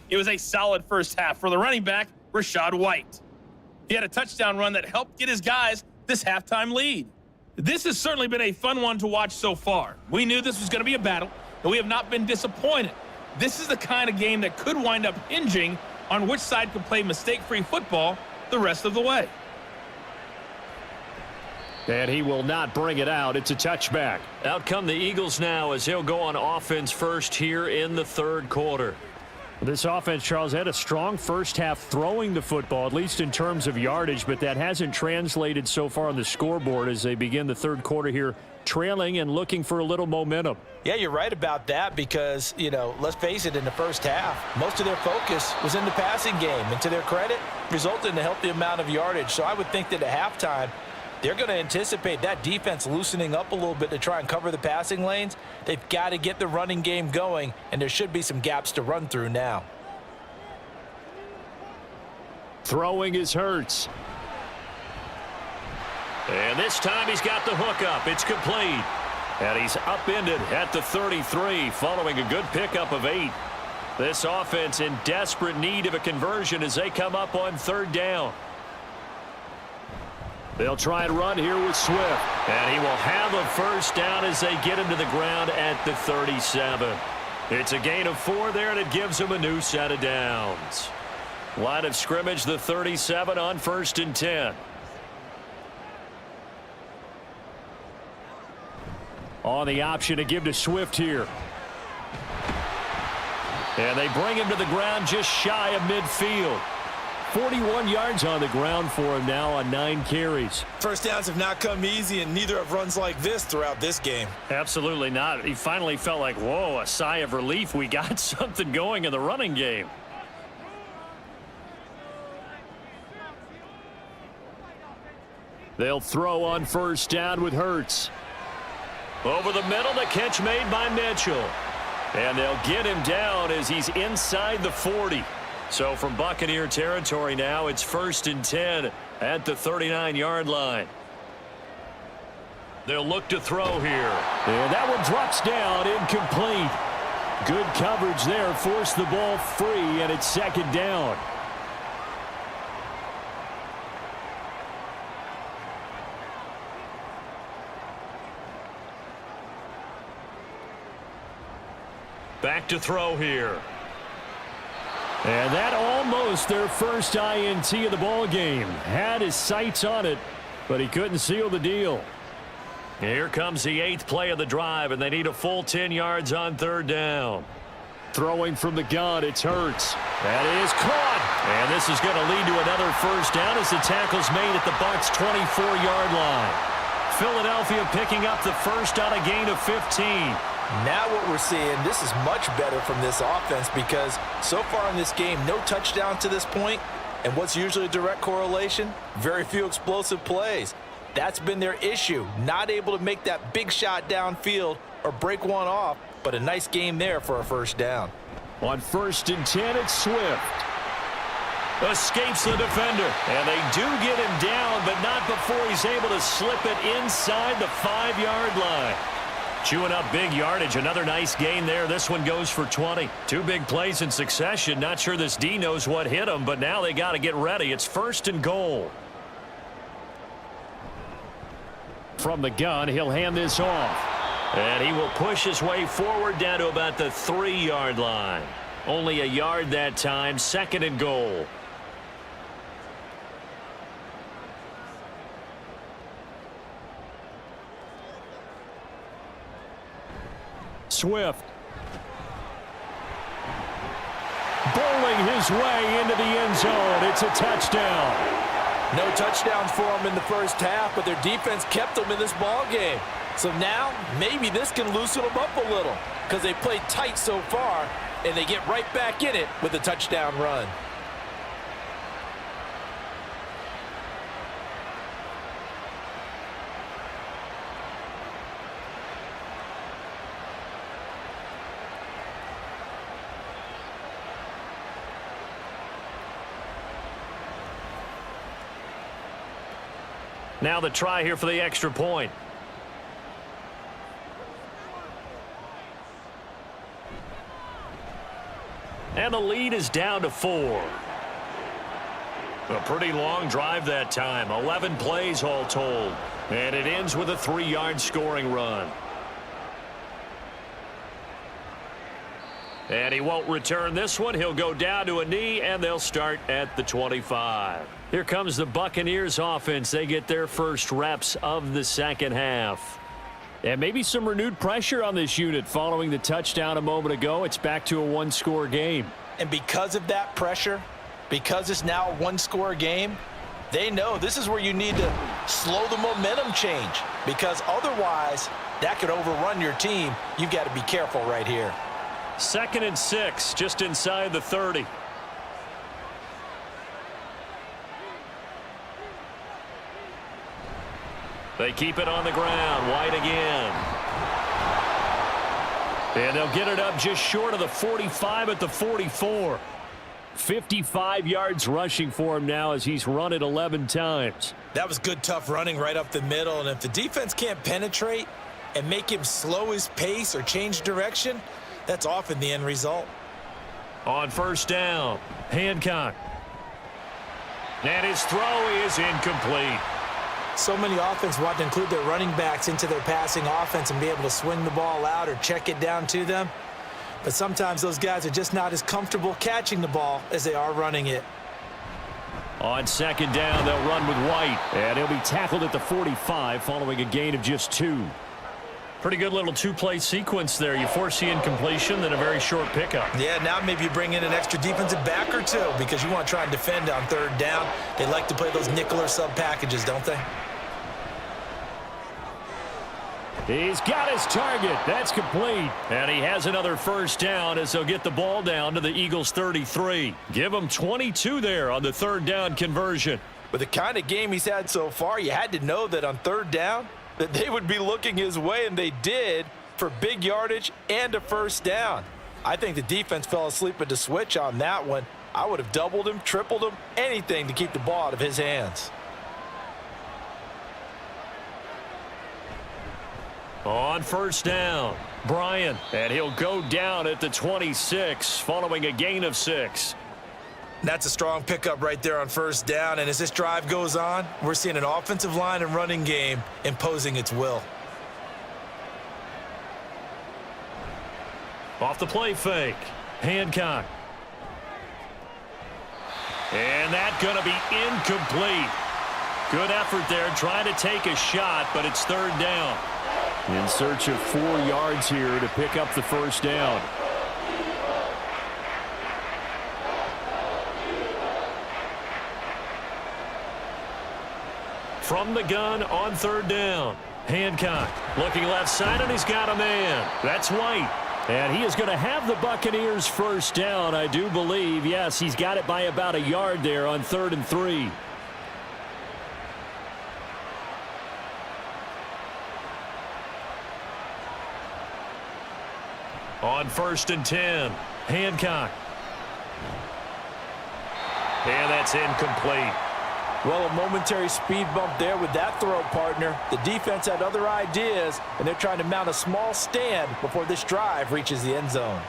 Speaker 3: It was a solid first half for the running back, Rachaad White. He had a touchdown run that helped get his guys this halftime lead. This has certainly been a fun one to watch so far. We knew this was going to be a battle, and we have not been disappointed. This is the kind of game that could wind up hinging on which side could play mistake-free football the rest of the way.
Speaker 1: And he will not bring it out. It's a touchback. Out come the Eagles now as he'll go on offense first here in the third quarter. This offense, Charles, had a strong first half throwing the football, at least in terms of yardage, but that hasn't translated so far on the scoreboard as they begin the third quarter here, trailing and looking for a little momentum.
Speaker 2: Yeah, you're right about that because, let's face it, in the first half, most of their focus was in the passing game. And to their credit, resulted in a healthy amount of yardage. So I would think that at halftime, they're going to anticipate that defense loosening up a little bit to try and cover the passing lanes. They've got to get the running game going, and there should be some gaps to run through now.
Speaker 1: Throwing is Hurts. And this time he's got the hook up. It's complete. And he's upended at the 33 following a good pickup of 8. This offense in desperate need of a conversion as they come up on third down. They'll try and run here with Swift. And he will have a first down as they get him to the ground at the 37. It's a gain of 4 there, and it gives him a new set of downs. Line of scrimmage, the 37 on 1st and 10. On the option to give to Swift here. And they bring him to the ground just shy of midfield. 41 yards on the ground for him now on 9 carries.
Speaker 2: First downs have not come easy, and neither have runs like this throughout this game.
Speaker 1: Absolutely not. He finally felt like, whoa, a sigh of relief. We got something going in the running game. They'll throw on first down with Hurts. Over the middle, the catch made by Mitchell. And they'll get him down as he's inside the 40. So from Buccaneer territory now, it's 1st and 10 at the 39-yard line. They'll look to throw here. And that one drops down, incomplete. Good coverage there, forced the ball free, and it's 2nd down. Back to throw here. And that almost their first INT of the ball game. Had his sights on it, but he couldn't seal the deal. Here comes the 8th play of the drive, and they need a full 10 yards on 3rd down. Throwing from the gun, it's Hurts. That is caught. And this is going to lead to another first down as the tackle's made at the Bucs' 24-yard line. Philadelphia picking up the first on a gain of 15.
Speaker 2: Now what we're seeing, this is much better from this offense because so far in this game, no touchdown to this point. And what's usually a direct correlation? Very few explosive plays. That's been their issue. Not able to make that big shot downfield or break one off, but a nice game there for a first down.
Speaker 1: On 1st and 10, it's Swift. Escapes the defender. And they do get him down, but not before he's able to slip it inside the 5-yard line. Chewing up big yardage. Another nice gain there. This one goes for 20. 2 big plays in succession. Not sure this D knows what hit him, but now they got to get ready. It's 1st and goal. From the gun, he'll hand this off. And he will push his way forward down to about the 3-yard line. Only a yard that time. 2nd and goal. Swift. Bowling his way into the end zone. It's a touchdown.
Speaker 2: No touchdowns for them in the first half, but their defense kept them in this ball game. So now maybe this can loosen them up a little because they played tight so far, and they get right back in it with a touchdown run.
Speaker 1: Now the try here for the extra point. And the lead is down to 4. A pretty long drive that time. 11 plays all told. And it ends with a 3-yard scoring run. And he won't return this one. He'll go down to a knee, and they'll start at the 25. Here comes the Buccaneers offense. They get their first reps of the second half. And maybe some renewed pressure on this unit following the touchdown a moment ago. It's back to a 1-score game.
Speaker 2: And because of that pressure, because it's now a 1-score game, they know this is where you need to slow the momentum change because otherwise that could overrun your team. You've got to be careful right here.
Speaker 1: 2nd and 6, just inside the 30. They keep it on the ground. White again. And they'll get it up just short of the 45 at the 44. 55 yards rushing for him now as he's run it 11 times.
Speaker 2: That was good, tough running right up the middle. And if the defense can't penetrate and make him slow his pace or change direction, that's often the end result.
Speaker 1: On first down, Hancock. And his throw is incomplete.
Speaker 2: So many offense want to include their running backs into their passing offense and be able to swing the ball out or check it down to them. But sometimes those guys are just not as comfortable catching the ball as they are running it.
Speaker 1: On 2nd down, they'll run with White. And he'll be tackled at the 45 following a gain of just 2. Pretty good little two-play sequence there. You force the incompletion, then a very short pickup.
Speaker 2: Yeah, now maybe you bring in an extra defensive back or two because you want to try and defend on third down. They like to play those nickel or sub packages, don't they?
Speaker 1: He's got his target. That's complete. And he has another first down as they'll get the ball down to the Eagles' 33. Give him 22 there on the third down conversion.
Speaker 2: With the kind of game he's had so far, you had to know that on third down that they would be looking his way, and they did, for big yardage and a first down. I think the defense fell asleep at the switch on that one. I would have doubled him, tripled him, anything to keep the ball out of his hands.
Speaker 1: On first down, Bryant, and he'll go down at the 26 following a gain of 6.
Speaker 2: That's a strong pickup right there on first down, and as this drive goes on, we're seeing an offensive line and running game imposing its will.
Speaker 1: Off the play fake, Hancock. And that's going to be incomplete. Good effort there trying to take a shot, but it's third down. In search of 4 yards here to pick up the first down. From the gun on third down. Hancock looking left side, and he's got a man. That's White. And he is going to have the Buccaneers first down, I do believe. Yes, he's got it by about a yard there on 3rd and 3. On 1st and 10, Hancock. And that's incomplete.
Speaker 2: Well, a momentary speed bump there with that throw, partner. The defense had other ideas, and they're trying to mount a small stand before this drive reaches the end zone.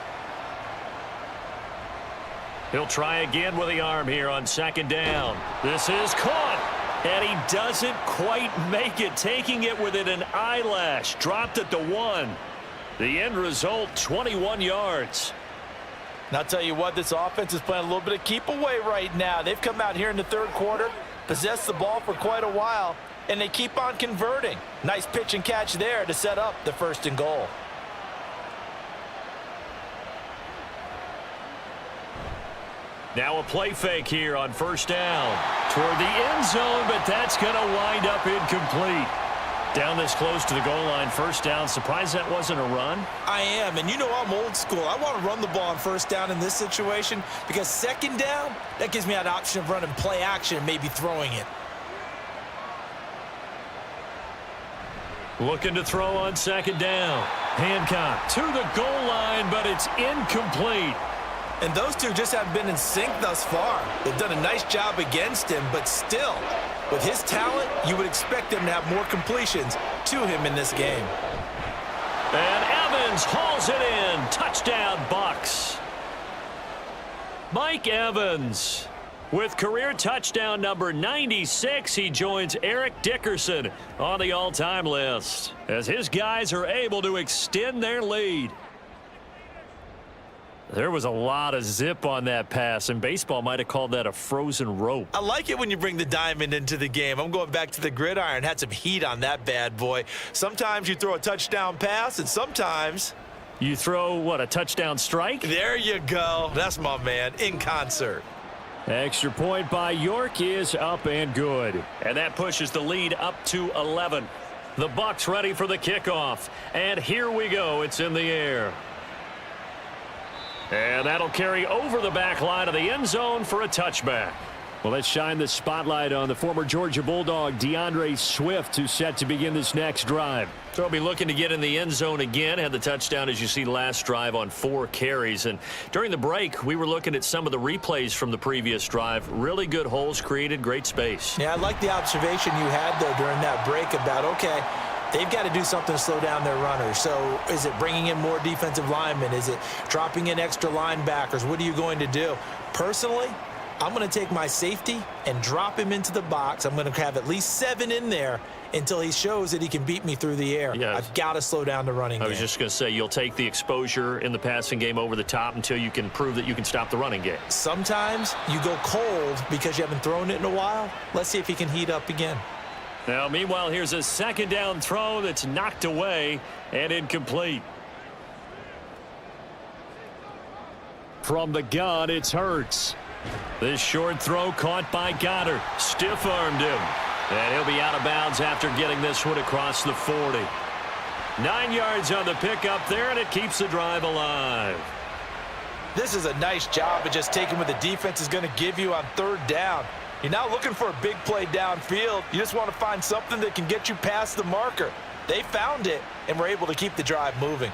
Speaker 1: He'll try again with the arm here on 2nd down. This is caught, and he doesn't quite make it, taking it within an eyelash. Dropped at the 1. The end result, 21 yards.
Speaker 2: And I'll tell you what, this offense is playing a little bit of keep away right now. They've come out here in the third quarter, possessed the ball for quite a while, and they keep on converting. Nice pitch and catch there to set up the 1st and goal.
Speaker 1: Now a play fake here on 1st down. Toward the end zone, but that's going to wind up incomplete. Down this close to the goal line, 1st down. Surprised that wasn't a run?
Speaker 2: I am, and you know I'm old school. I want to run the ball on 1st down in this situation because 2nd down, that gives me that option of running play action and maybe throwing it.
Speaker 1: Looking to throw on 2nd down. Hancock to the goal line, but it's incomplete.
Speaker 2: And those two just haven't been in sync thus far. They've done a nice job against him, but still, with his talent, you would expect them to have more completions to him in this game.
Speaker 1: And Evans hauls it in. Touchdown, Bucs. Mike Evans with career touchdown number 96. He joins Eric Dickerson on the all-time list as his guys are able to extend their lead. There was a lot of zip on that pass, and baseball might have called that a frozen rope.
Speaker 2: I like it when you bring the diamond into the game. I'm going back to the gridiron. Had some heat on that bad boy. Sometimes you throw a touchdown pass, and sometimes
Speaker 1: you throw, what, a touchdown strike?
Speaker 2: There you go. That's my man, in concert.
Speaker 1: Extra point by York is up and good. And that pushes the lead up to 11. The Bucs ready for the kickoff. And here we go. It's in the air. And that'll carry over the back line of the end zone for a touchback. Well, let's shine the spotlight on the former Georgia Bulldog, DeAndre Swift, who's set to begin this next drive. So he'll be looking to get in the end zone again. Had the touchdown, as you see, last drive on 4 carries. And during the break, we were looking at some of the replays from the previous drive. Really good holes created, great space.
Speaker 2: Yeah, I like the observation you had, though, during that break about, okay, they've got to do something to slow down their runners. So is it bringing in more defensive linemen? Is it dropping in extra linebackers? What are you going to do? Personally, I'm going to take my safety and drop him into the box. I'm going to have at least 7 in there until he shows that he can beat me through the air. Yeah. I've got to slow down the running game.
Speaker 1: I was just going to say, you'll take the exposure in the passing game over the top until you can prove that you can stop the running game.
Speaker 2: Sometimes you go cold because you haven't thrown it in a while. Let's see if he can heat up again.
Speaker 1: Now, meanwhile, here's a second down throw that's knocked away and incomplete. From the gun, it's Hurts. This short throw caught by Goddard. Stiff-armed him. And he'll be out of bounds after getting this one across the 40. 9 yards on the pickup there, and it keeps the drive alive.
Speaker 2: This is a nice job of just taking what the defense is going to give you on third down. You're not looking for a big play downfield. You just want to find something that can get you past the marker. They found it and were able to keep the drive moving.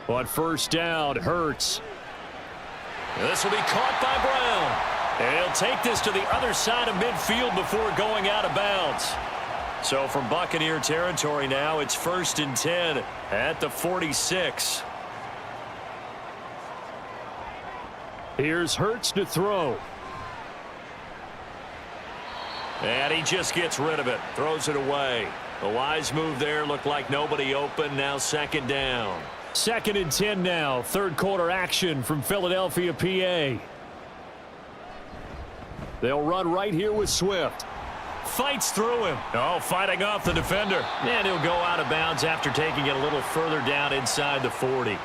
Speaker 1: On first down, Hurts. This will be caught by Brown. And he'll take this to the other side of midfield before going out of bounds. So from Buccaneer territory now, it's 1st and 10 at the 46. Here's Hurts to throw. And he just gets rid of it. Throws it away. A wise move there. Looked like nobody open. Now 2nd down. 2nd and 10 now. 3rd quarter action from Philadelphia, PA. They'll run right here with Swift. Fights through him. Oh, fighting off the defender. And he'll go out of bounds after taking it a little further down inside the 40.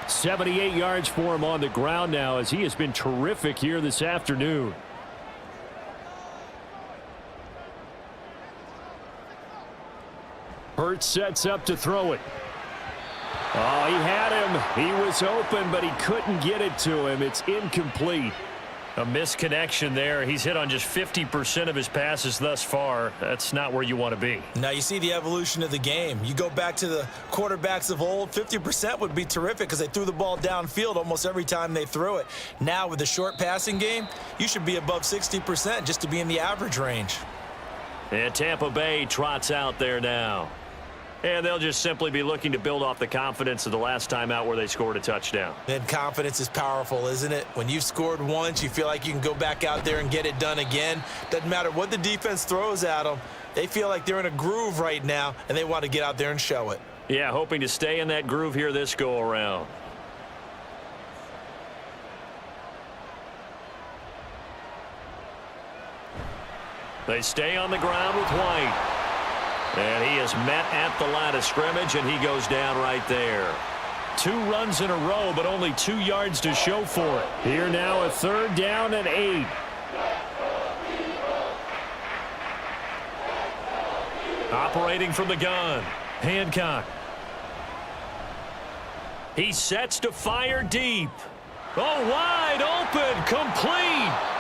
Speaker 1: 78 yards for him on the ground now, as he has been terrific here this afternoon. Hurts sets up to throw it. Oh, he had him. He was open, but he couldn't get it to him. It's incomplete. A misconnection there. He's hit on just 50% of his passes thus far. That's not where you want to be.
Speaker 2: Now you see the evolution of the game. You go back to the quarterbacks of old, 50% would be terrific because they threw the ball downfield almost every time they threw it. Now with the short passing game, you should be above 60% just to be in the average range.
Speaker 1: And Tampa Bay trots out there now. And they'll just simply be looking to build off the confidence of the last time out where they scored a touchdown.
Speaker 2: And confidence is powerful, isn't it? When you've scored once, you feel like you can go back out there and get it done again. Doesn't matter what the defense throws at them. They feel like they're in a groove right now, and they want to get out there and show it.
Speaker 1: Yeah, hoping to stay in that groove here this go-around. They stay on the ground with White. And he is met at the line of scrimmage, and he goes down right there. 2 runs in a row, but only 2 yards to show for it. Here now a 3rd down and 8. Operating from the gun, Hancock. He sets to fire deep. Oh, wide open, complete.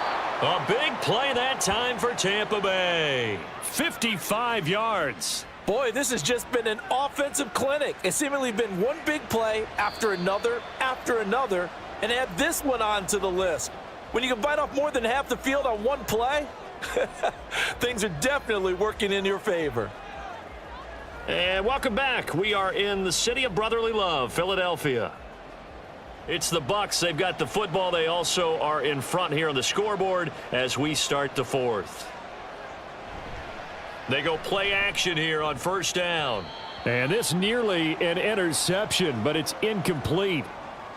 Speaker 1: A big play that time for Tampa Bay. 55 yards.
Speaker 2: Boy, this has just been an offensive clinic. It's seemingly been one big play after another, and add this one onto the list. When you can bite off more than half the field on one play, things are definitely working in your favor.
Speaker 1: And welcome back. We are in the city of brotherly love, Philadelphia. It's the Bucs. They've got the football. They also are in front here on the scoreboard as we start the 4th. They go play action here on 1st down. And this nearly an interception, but it's incomplete.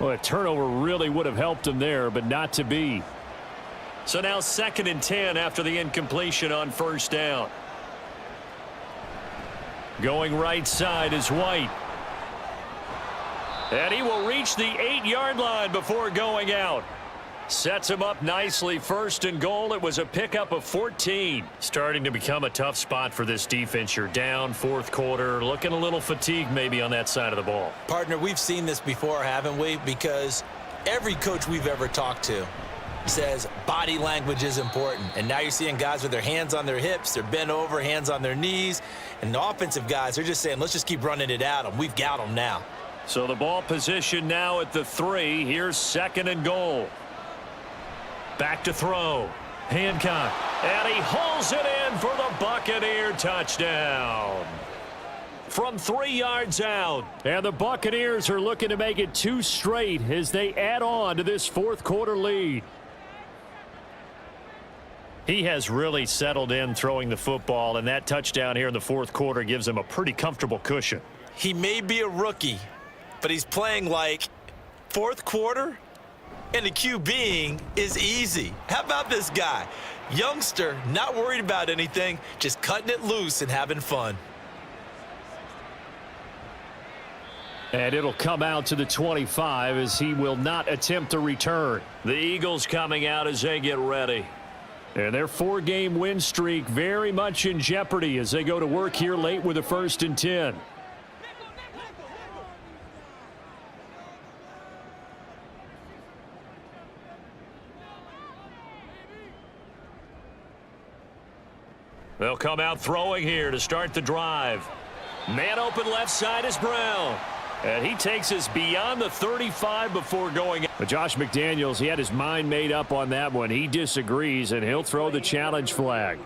Speaker 1: Well, a turnover really would have helped him there, but not to be. So now 2nd and 10 after the incompletion on 1st down. Going right side is White. And he will reach the 8-yard line before going out. Sets him up nicely. 1st and goal. It was a pickup of 14. Starting to become a tough spot for this defense. You're down 4th quarter. Looking a little fatigued maybe on that side of the ball.
Speaker 2: Partner, we've seen this before, haven't we? Because every coach we've ever talked to says body language is important. And now you're seeing guys with their hands on their hips. They're bent over, hands on their knees. And the offensive guys, they're just saying, let's just keep running it at them. We've got them now.
Speaker 1: So the ball position now at the 3. Here's 2nd and goal. Back to throw. Hancock. And he hauls it in for the Buccaneer touchdown. from 3 yards out. And the Buccaneers are looking to make it 2 straight as they add on to this fourth quarter lead. He has really settled in throwing the football, and that touchdown here in the fourth quarter gives him a pretty comfortable cushion.
Speaker 2: He may be a rookie, but he's playing like fourth quarter, and the QBing is easy. How about this guy? Youngster, not worried about anything, just cutting it loose and having fun.
Speaker 1: And it'll come out to the 25 as he will not attempt to return. The Eagles coming out as they get ready. And their 4-game win streak very much in jeopardy as they go to work here late with a 1st and 10. They'll come out throwing here to start the drive. Man open left side is Brown. And he takes us beyond the 35 before going. But Josh McDaniels, he had his mind made up on that one. He disagrees, and he'll throw the challenge flag.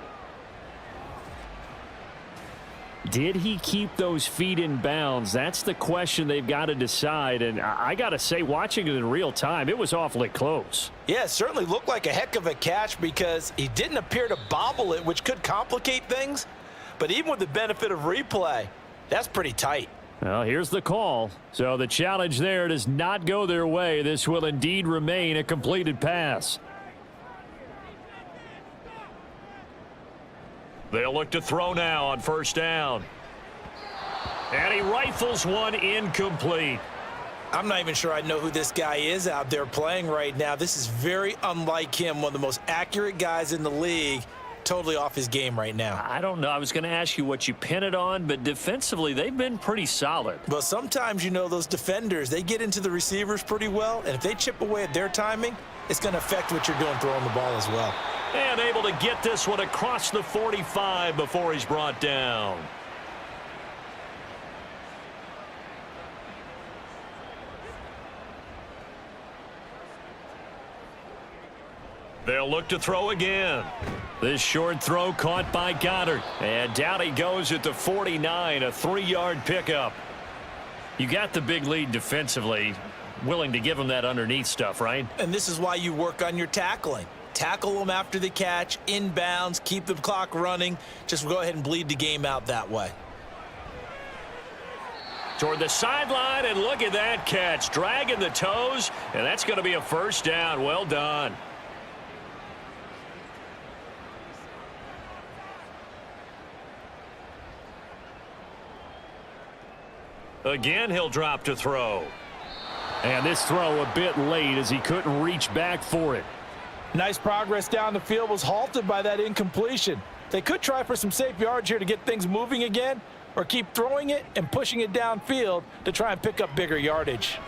Speaker 1: Did he keep those feet in bounds? That's the question they've got to decide. And I got to say, watching it in real time, it was awfully close.
Speaker 2: Yeah, it certainly looked like a heck of a catch because he didn't appear to bobble it, which could complicate things. But even with the benefit of replay, that's pretty tight.
Speaker 1: Well, here's the call. So the challenge there does not go their way. This will indeed remain a completed pass. They'll look to throw now on 1st down. And he rifles one incomplete.
Speaker 2: I'm not even sure I know who this guy is out there playing right now. This is very unlike him, one of the most accurate guys in the league. Totally off his game right now.
Speaker 1: I don't know. I was going to ask you what you pin it on, but defensively, they've been pretty solid.
Speaker 2: Well, sometimes, you know, those defenders, they get into the receivers pretty well, and if they chip away at their timing, it's going to affect what you're doing throwing the ball as well.
Speaker 1: And able to get this one across the 45 before he's brought down. They'll look to throw again. This short throw caught by Goddard. And down he goes at the 49, a 3-yard pickup. You got the big lead defensively. Willing to give him that underneath stuff, right?
Speaker 2: And this is why you work on your tackling. Tackle them after the catch, inbounds, keep the clock running. Just go ahead and bleed the game out that way.
Speaker 1: Toward the sideline, and look at that catch. Dragging the toes, and that's going to be a 1st down. Well done. Again, he'll drop to throw. And this throw a bit late as he couldn't reach back for it.
Speaker 2: Nice progress down the field, was halted by that incompletion. They could try for some safe yards here to get things moving again, or keep throwing it and pushing it downfield to try and pick up bigger yardage.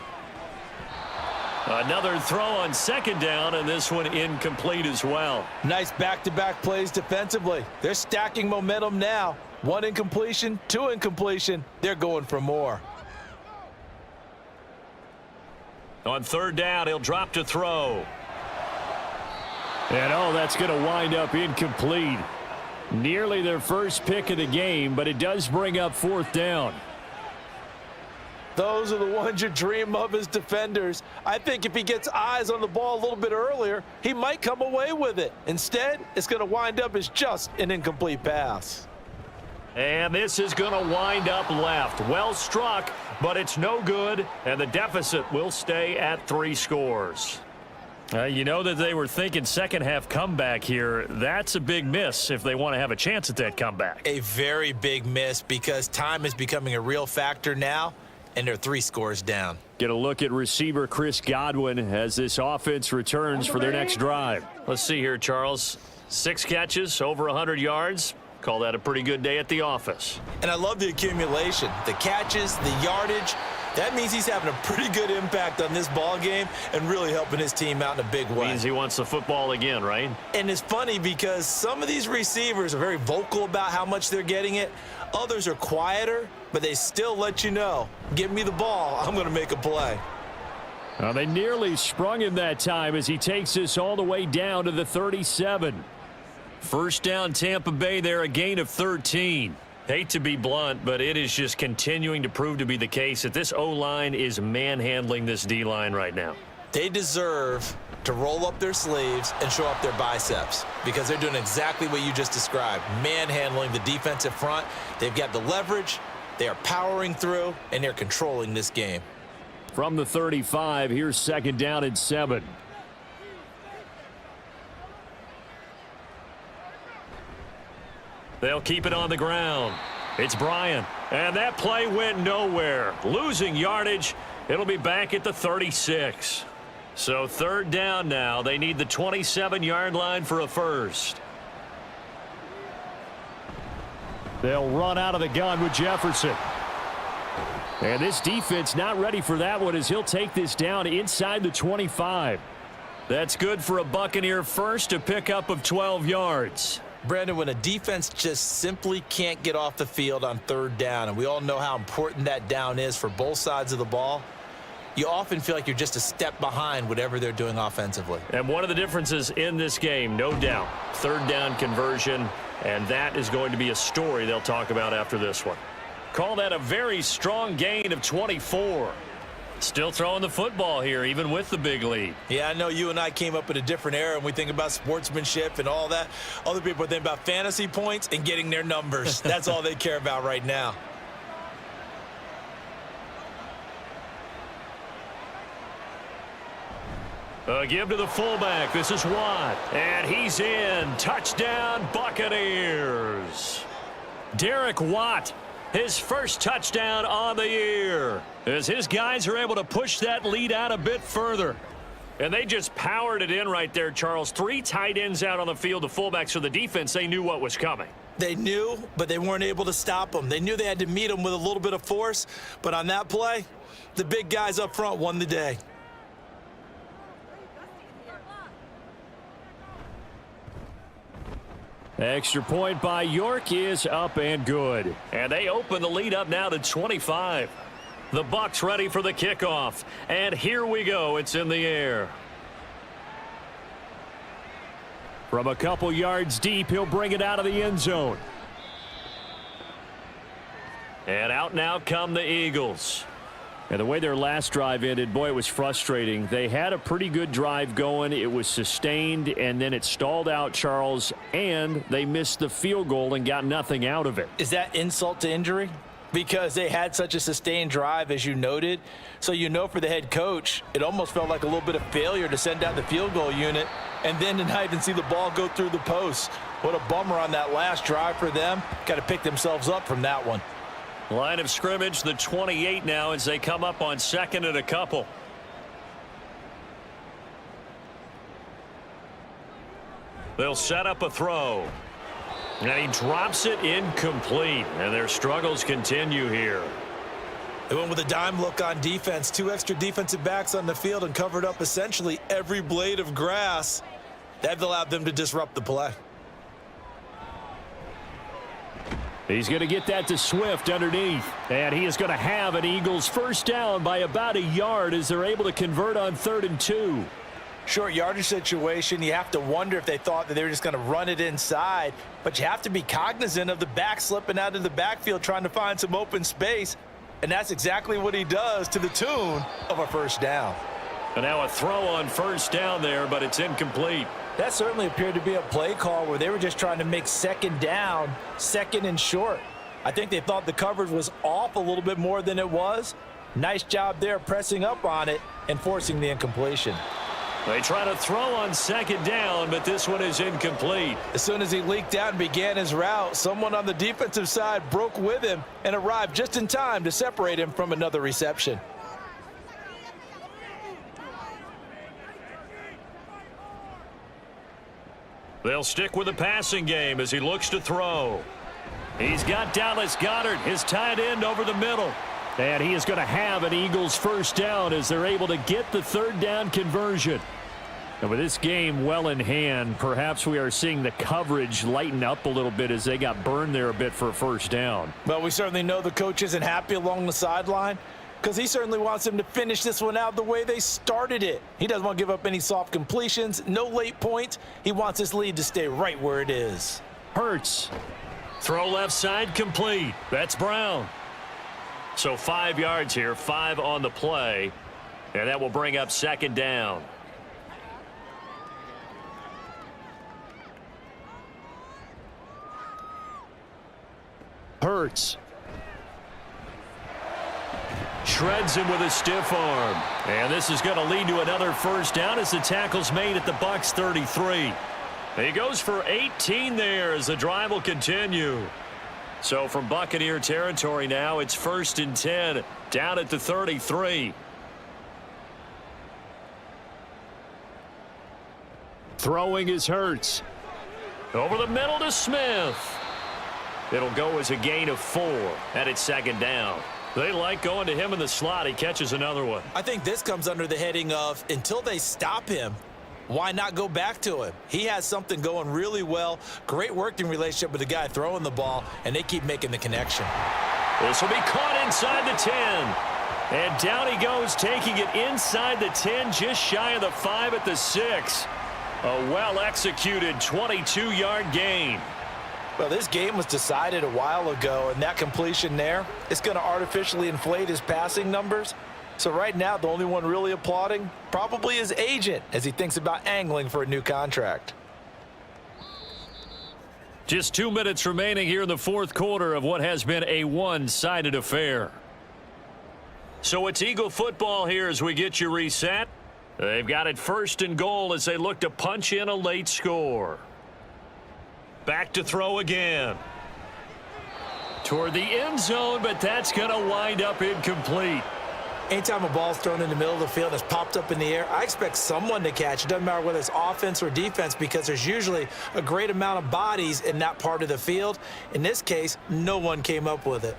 Speaker 1: Another throw on 2nd down, and this one incomplete as well.
Speaker 2: Nice back-to-back plays defensively. They're stacking momentum now. 1 incompletion, 2 incompletion. They're going for more.
Speaker 1: On 3rd down, he'll drop to throw. And that's going to wind up incomplete. Nearly their first pick of the game, but it does bring up 4th down.
Speaker 2: Those are the ones you dream of as defenders. I think if he gets eyes on the ball a little bit earlier, he might come away with it. Instead, it's going to wind up as just an incomplete pass.
Speaker 1: And this is going to wind up left. Well struck, but it's no good, and the deficit will stay at 3 scores. You know that they were thinking second-half comeback here. That's a big miss if they want to have a chance at that comeback.
Speaker 2: A very big miss because time is becoming a real factor now, and they're 3 scores down.
Speaker 1: Get a look at receiver Chris Godwin as this offense returns for their next drive. Let's see here, Charles. 6 catches, over 100 yards. Call that a pretty good day at the office.
Speaker 2: And I love the accumulation, the catches, the yardage. That means he's having a pretty good impact on this ball game and really helping his team out in a big way.
Speaker 1: Means he wants the football again, right?
Speaker 2: And it's funny because some of these receivers are very vocal about how much they're getting it. Others are quieter, but they still let you know, give me the ball, I'm going to make a play.
Speaker 1: They nearly sprung him that time as he takes this all the way down to the 37. 1st down Tampa Bay there, a gain of 13. Hate to be blunt, but it is just continuing to prove to be the case that this O-line is manhandling this D-line right now.
Speaker 2: They deserve to roll up their sleeves and show up their biceps because they're doing exactly what you just described, manhandling the defensive front. They've got the leverage, they are powering through, and they're controlling this game.
Speaker 1: From the 35, here's 2nd down and 7. They'll keep it on the ground. It's Bryant, and that play went nowhere. Losing yardage. It'll be back at the 36. So 3rd down now. They need the 27-yard line for a first. They'll run out of the gun with Jefferson. And this defense not ready for that one as he'll take this down inside the 25. That's good for a Buccaneer first, a pickup of 12 yards.
Speaker 2: Brandon, when a defense just simply can't get off the field on 3rd down, and we all know how important that down is for both sides of the ball, you often feel like you're just a step behind whatever they're doing offensively.
Speaker 1: And one of the differences in this game, no doubt, 3rd down conversion, and that is going to be a story they'll talk about after this one. Call that a very strong gain of 24. Still throwing the football here, even with the big lead.
Speaker 2: Yeah, I know you and I came up in a different era, and we think about sportsmanship and all that. Other people think about fantasy points and getting their numbers. That's all they care about right now.
Speaker 1: Give to the fullback. This is Watt. And he's in. Touchdown, Buccaneers. Derek Watt, his first touchdown on the year, as his guys are able to push that lead out a bit further. And they just powered it in right there, Charles. 3 tight ends out on the field, the fullbacks for the defense. They knew what was coming.
Speaker 2: They knew, but they weren't able to stop them. They knew they had to meet them with a little bit of force. But on that play, the big guys up front won the day.
Speaker 1: Extra point by York is up and good. And they open the lead up now to 25. The Bucs ready for the kickoff. And here we go. It's in the air. From a couple yards deep, he'll bring it out of the end zone. And out now come the Eagles. And the way their last drive ended, boy, it was frustrating. They had a pretty good drive going. It was sustained, and then it stalled out, Charles, and they missed the field goal and got nothing out of it.
Speaker 2: Is that insult to injury? Because they had such a sustained drive, as you noted. So you know for the head coach, it almost felt like a little bit of failure to send out the field goal unit and then to not even see the ball go through the post. What a bummer on that last drive for them. Got to pick themselves up from that one.
Speaker 1: Line of scrimmage, the 28 now as they come up on 2nd and a couple. They'll set up a throw. And he drops it incomplete. And their struggles continue here.
Speaker 2: They went with a dime look on defense. 2 extra defensive backs on the field and covered up essentially every blade of grass. That allowed them to disrupt the play.
Speaker 1: He's going to get that to Swift underneath. And he is going to have an Eagles first down by about a yard as they're able to convert on 3rd and 2.
Speaker 2: Short yardage situation. You have to wonder if they thought that they were just going to run it inside. But you have to be cognizant of the back slipping out of the backfield trying to find some open space. And that's exactly what he does to the tune of a first down.
Speaker 1: And now a throw on first down there, but it's incomplete.
Speaker 2: That certainly appeared to be a play call where they were just trying to make 2nd down, 2nd and short. I think they thought the coverage was off a little bit more than it was. Nice job there pressing up on it and forcing the incompletion.
Speaker 1: They try to throw on 2nd down, but this one is incomplete.
Speaker 2: As soon as he leaked out and began his route, someone on the defensive side broke with him and arrived just in time to separate him from another reception.
Speaker 1: They'll stick with the passing game as he looks to throw. He's got Dallas Goedert, his tight end, over the middle. And he is going to have an Eagles first down as they're able to get the 3rd down conversion. And with this game well in hand, perhaps we are seeing the coverage lighten up a little bit as they got burned there a bit for a first down.
Speaker 2: Well, we certainly know the coach isn't happy along the sideline because he certainly wants them to finish this one out the way they started it. He doesn't want to give up any soft completions, no late points. He wants his lead to stay right where it is.
Speaker 1: Hurts Throw left side complete. That's Brown. So 5 yards here, 5 on the play. And that will bring up second down. Hurts. Shreds him with a stiff arm. And this is going to lead to another first down as the tackle's made at the Bucs 33. He goes for 18 there as the drive will continue. So from Buccaneer territory now, it's 1st and 10 down at the 33. Throwing is Hurts. Over the middle to Smith. It'll go as a gain of 4, and it's second down. They like going to him in the slot. He catches another one.
Speaker 2: I think this comes under the heading of until they stop him, why not go back to him? He has something going really well. Great working relationship with the guy throwing the ball, and they keep making the connection.
Speaker 1: This will be caught inside the 10. And down he goes, taking it inside the 10, just shy of the 5 at the 6. A well-executed 22-yard gain.
Speaker 2: Well, this game was decided a while ago, and that completion there is going to artificially inflate his passing numbers. So right now, the only one really applauding probably his agent as he thinks about angling for a new contract.
Speaker 1: Just 2 minutes remaining here in the fourth quarter of what has been a one-sided affair. So it's Eagle football here as we get you reset. They've got it 1st and goal as they look to punch in a late score. Back to throw again. Toward the end zone, but that's going to wind up incomplete.
Speaker 2: Anytime a ball's thrown in the middle of the field and it's popped up in the air, I expect someone to catch. It doesn't matter whether it's offense or defense because there's usually a great amount of bodies in that part of the field. In this case, no one came up with it.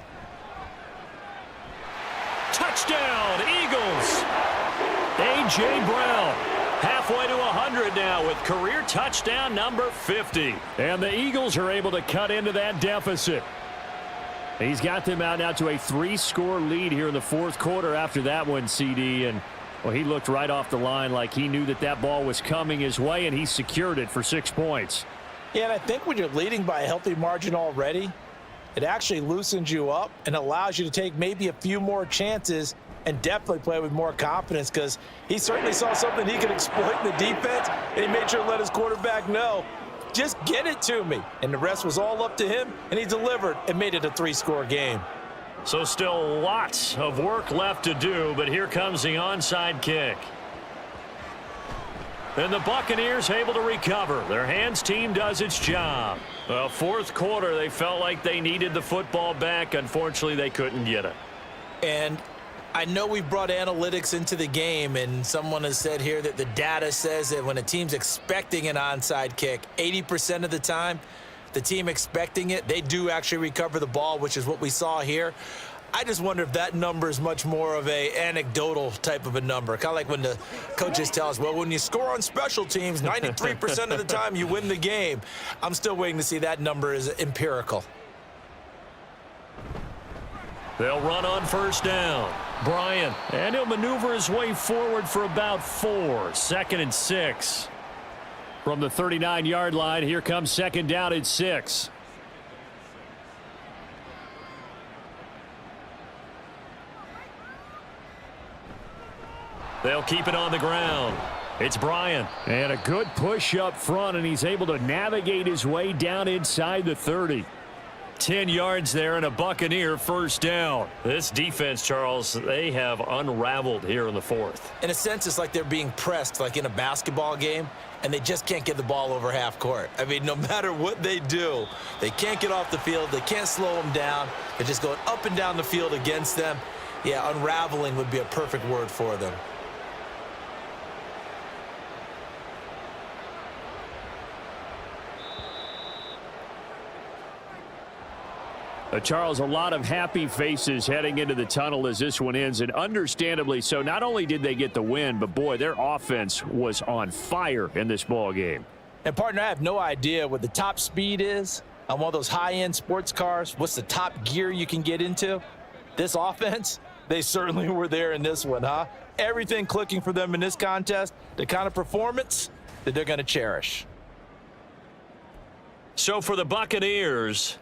Speaker 1: Touchdown, Eagles. A.J. Brown. Halfway to 100 now with career touchdown number 50. And the Eagles are able to cut into that deficit. He's got them out now to a 3-score lead here in the fourth quarter after that one, CD. And, well, he looked right off the line like he knew that that ball was coming his way, and he secured it for 6 points.
Speaker 2: Yeah, and I think when you're leading by a healthy margin already, it actually loosens you up and allows you to take maybe a few more chances and definitely play with more confidence because he certainly saw something he could exploit in the defense, and he made sure to let his quarterback know, just get it to me. And the rest was all up to him, and he delivered and made it a 3-score game.
Speaker 1: So still lots of work left to do, but here comes the onside kick. And the Buccaneers able to recover. Their hands team does its job. Well, fourth quarter, they felt like they needed the football back. Unfortunately, they couldn't get it.
Speaker 2: And I know we brought analytics into the game, and someone has said here that the data says that when a team's expecting an onside kick, 80% of the time, the team expecting it, they do actually recover the ball, which is what we saw here. I just wonder if that number is much more of a anecdotal type of a number. Kind of like when the coaches tell us, well, when you score on special teams, 93% of the time you win the game. I'm still waiting to see that number is empirical.
Speaker 1: They'll run on first down. Bryant, and he'll maneuver his way forward for about 4. 2nd and 6. From the 39-yard line, here comes second down at 6. They'll keep it on the ground. It's Bryant. And a good push up front, and he's able to navigate his way down inside the 30. 10 yards there and a Buccaneer first down. This defense, Charles, they have unraveled here in the fourth.
Speaker 2: In a sense, it's like they're being pressed like in a basketball game, and they just can't get the ball over half court. I mean, no matter what they do, they can't get off the field. They can't slow them down. They're just going up and down the field against them. Yeah, unraveling would be a perfect word for them.
Speaker 1: Charles, a lot of happy faces heading into the tunnel as this one ends, and understandably so. Not only did they get the win, but, boy, their offense was on fire in this ball game.
Speaker 2: And, partner, I have no idea what the top speed is on one of those high-end sports cars. What's the top gear you can get into? This offense, they certainly were there in this one, huh? Everything clicking for them in this contest, the kind of performance that they're going to cherish.
Speaker 1: So for the Buccaneers,